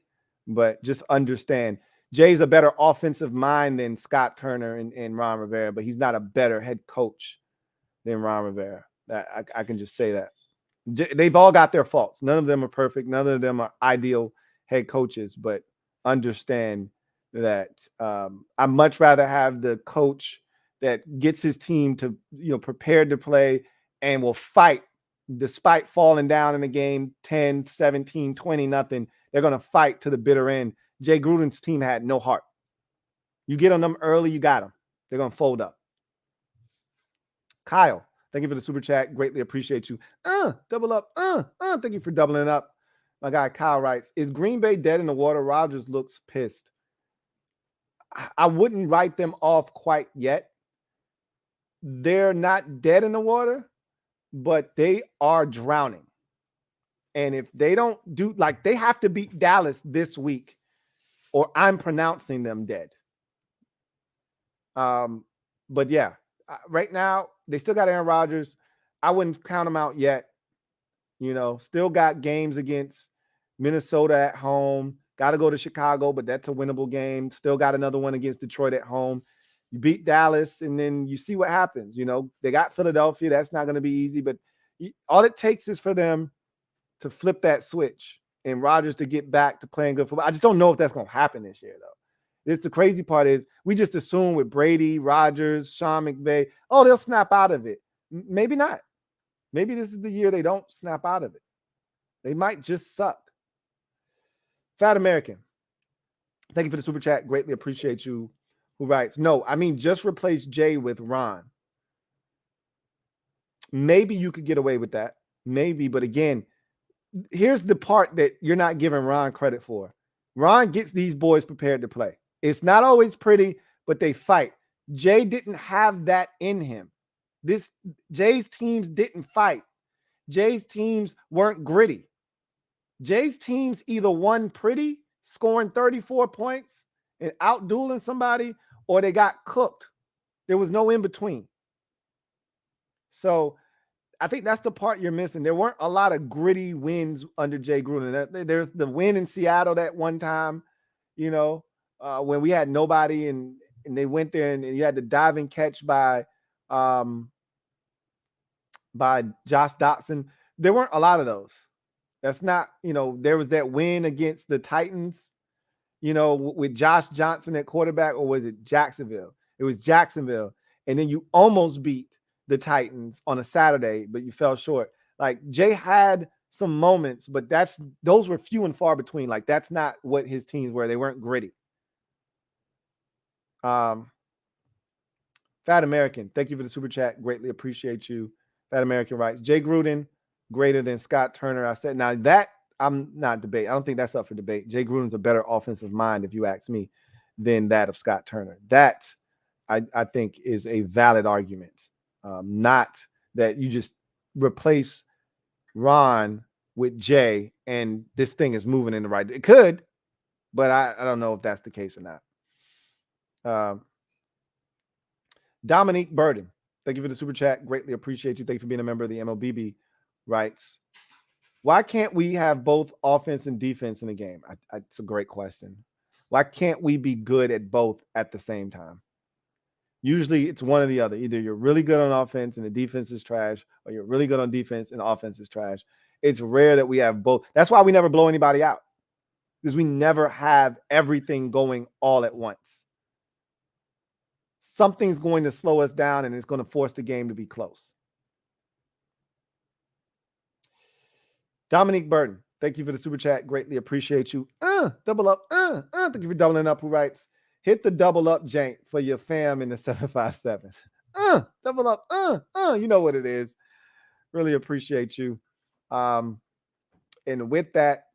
but just understand Jay's a better offensive mind than Scott Turner and Ron Rivera, but he's not a better head coach than Ron Rivera. That I can just say that. They've all got their faults. None of them are perfect. None of them are ideal head coaches, but understand that I'd much rather have the coach that gets his team to, prepared to play and will fight despite falling down in the game 10, 17, 20, nothing. They're going to fight to the bitter end. Jay Gruden's team had no heart. You get on them early, you got them. They're going to fold up. Kyle, thank you for the super chat. Greatly appreciate you. Double up. Thank you for doubling up. My guy Kyle writes, is Green Bay dead in the water? Rodgers looks pissed. I wouldn't write them off quite yet. They're not dead in the water, but they are drowning. And if they don't do, they have to beat Dallas this week, or I'm pronouncing them dead. But yeah, right now, they still got Aaron Rodgers. I wouldn't count them out yet. Still got games against Minnesota at home. Got to go to Chicago, but that's a winnable game. Still got another one against Detroit at home. You beat Dallas, and then you see what happens. They got Philadelphia. That's not going to be easy, but all it takes is for them to flip that switch and Rodgers to get back to playing good football. I just don't know if that's going to happen this year, though. The crazy part is we just assume with Brady, Rodgers, Sean McVay, they'll snap out of it. Maybe not. Maybe this is the year they don't snap out of it. They might just suck. Fat American, thank you for the super chat. Greatly appreciate you. Who writes, no, I mean, just replace Jay with Ron. Maybe you could get away with that. Maybe, but again, here's the part that you're not giving Ron credit for. Ron gets these boys prepared to play. It's not always pretty, but they fight. Jay didn't have that in him. Jay's teams didn't fight. Jay's teams weren't gritty. Jay's teams either won pretty, scoring 34 points and out-dueling somebody, or they got cooked. There was no in between. So I think that's the part you're missing. There weren't a lot of gritty wins under Jay Gruden. There's the win in Seattle that one time, when we had nobody and they went there and you had the diving catch by Josh Dotson. There weren't a lot of those. That's not, there was that win against the Titans, with Josh Johnson at quarterback, or was it Jacksonville? It was Jacksonville. And then you almost beat the Titans on a Saturday, but you fell short. Jay had some moments, but those were few and far between. That's not what his teams were. They weren't gritty. Fat American, thank you for the super chat. Greatly appreciate you. Fat American writes, Jay Gruden greater than Scott Turner. I said, now that I'm not debating. I don't think that's up for debate. Jay Gruden's a better offensive mind, if you ask me, than that of Scott Turner. That I think is a valid argument. Not that you just replace Ron with Jay and this thing is moving in the right. It could, but I don't know if that's the case or not. Dominique Burden, thank you for the super chat. Greatly appreciate you. Thank you for being a member of the MOBB. Writes, why can't we have both offense and defense in the game? It's a great question. Why can't we be good at both at the same time? Usually it's one or the other. Either you're really good on offense and the defense is trash, or you're really good on defense and the offense is trash. It's rare that we have both. That's why we never blow anybody out, because we never have everything going all at once. Something's going to slow us down and it's going to force the game to be close. Dominique Burton, thank you for the super chat. Greatly appreciate you. Double up. Thank you for doubling up. Who writes, hit the double up jank for your fam in the 757. Double up. You know what it is. Really appreciate you. And with that,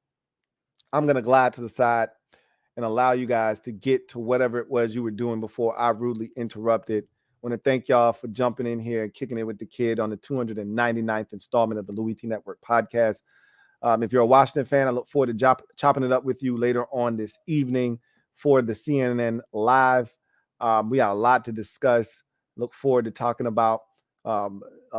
I'm going to glide to the side and allow you guys to get to whatever it was you were doing before I rudely interrupted. I want to thank y'all for jumping in here and kicking it with the kid on the 299th installment of the Louie T Network podcast. If you're a Washington fan, I look forward to chopping it up with you later on this evening for the CNN Live. We got a lot to discuss. Look forward to talking about a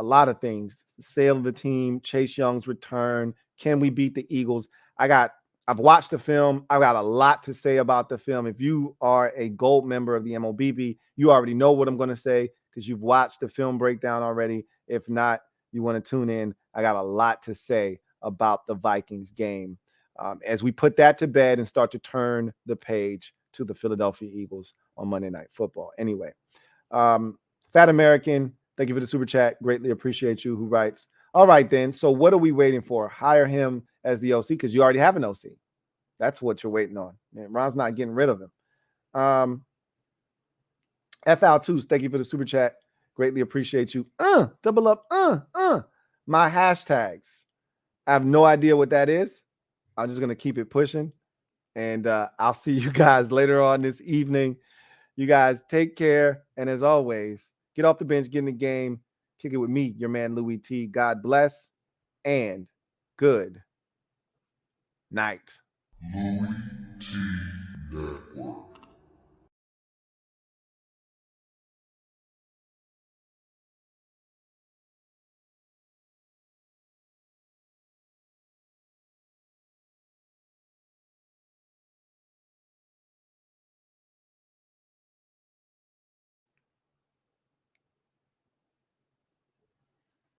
lot of things. The sale of the team, Chase Young's return. Can we beat the Eagles? I've watched the film. I've got a lot to say about the film. If you are a gold member of the MOBB, you already know what I'm going to say because you've watched the film breakdown already. If not, you want to tune in. I got a lot to say about the Vikings game as we put that to bed and start to turn the page to the Philadelphia Eagles on Monday Night Football. Anyway, Fat American, thank you for the super chat. Greatly appreciate you. Who writes, all right, then. So what are we waiting for? Hire him as the OC because you already have an OC. That's what you're waiting on. Man, Ron's not getting rid of him. FL2s, thank you for the super chat. Greatly appreciate you. Double up. My hashtags. I have no idea what that is. I'm just going to keep it pushing. And I'll see you guys later on this evening. You guys take care. And as always, get off the bench, get in the game, kick it with me, your man, Louie T. God bless and good night. LouieTeeNetwork.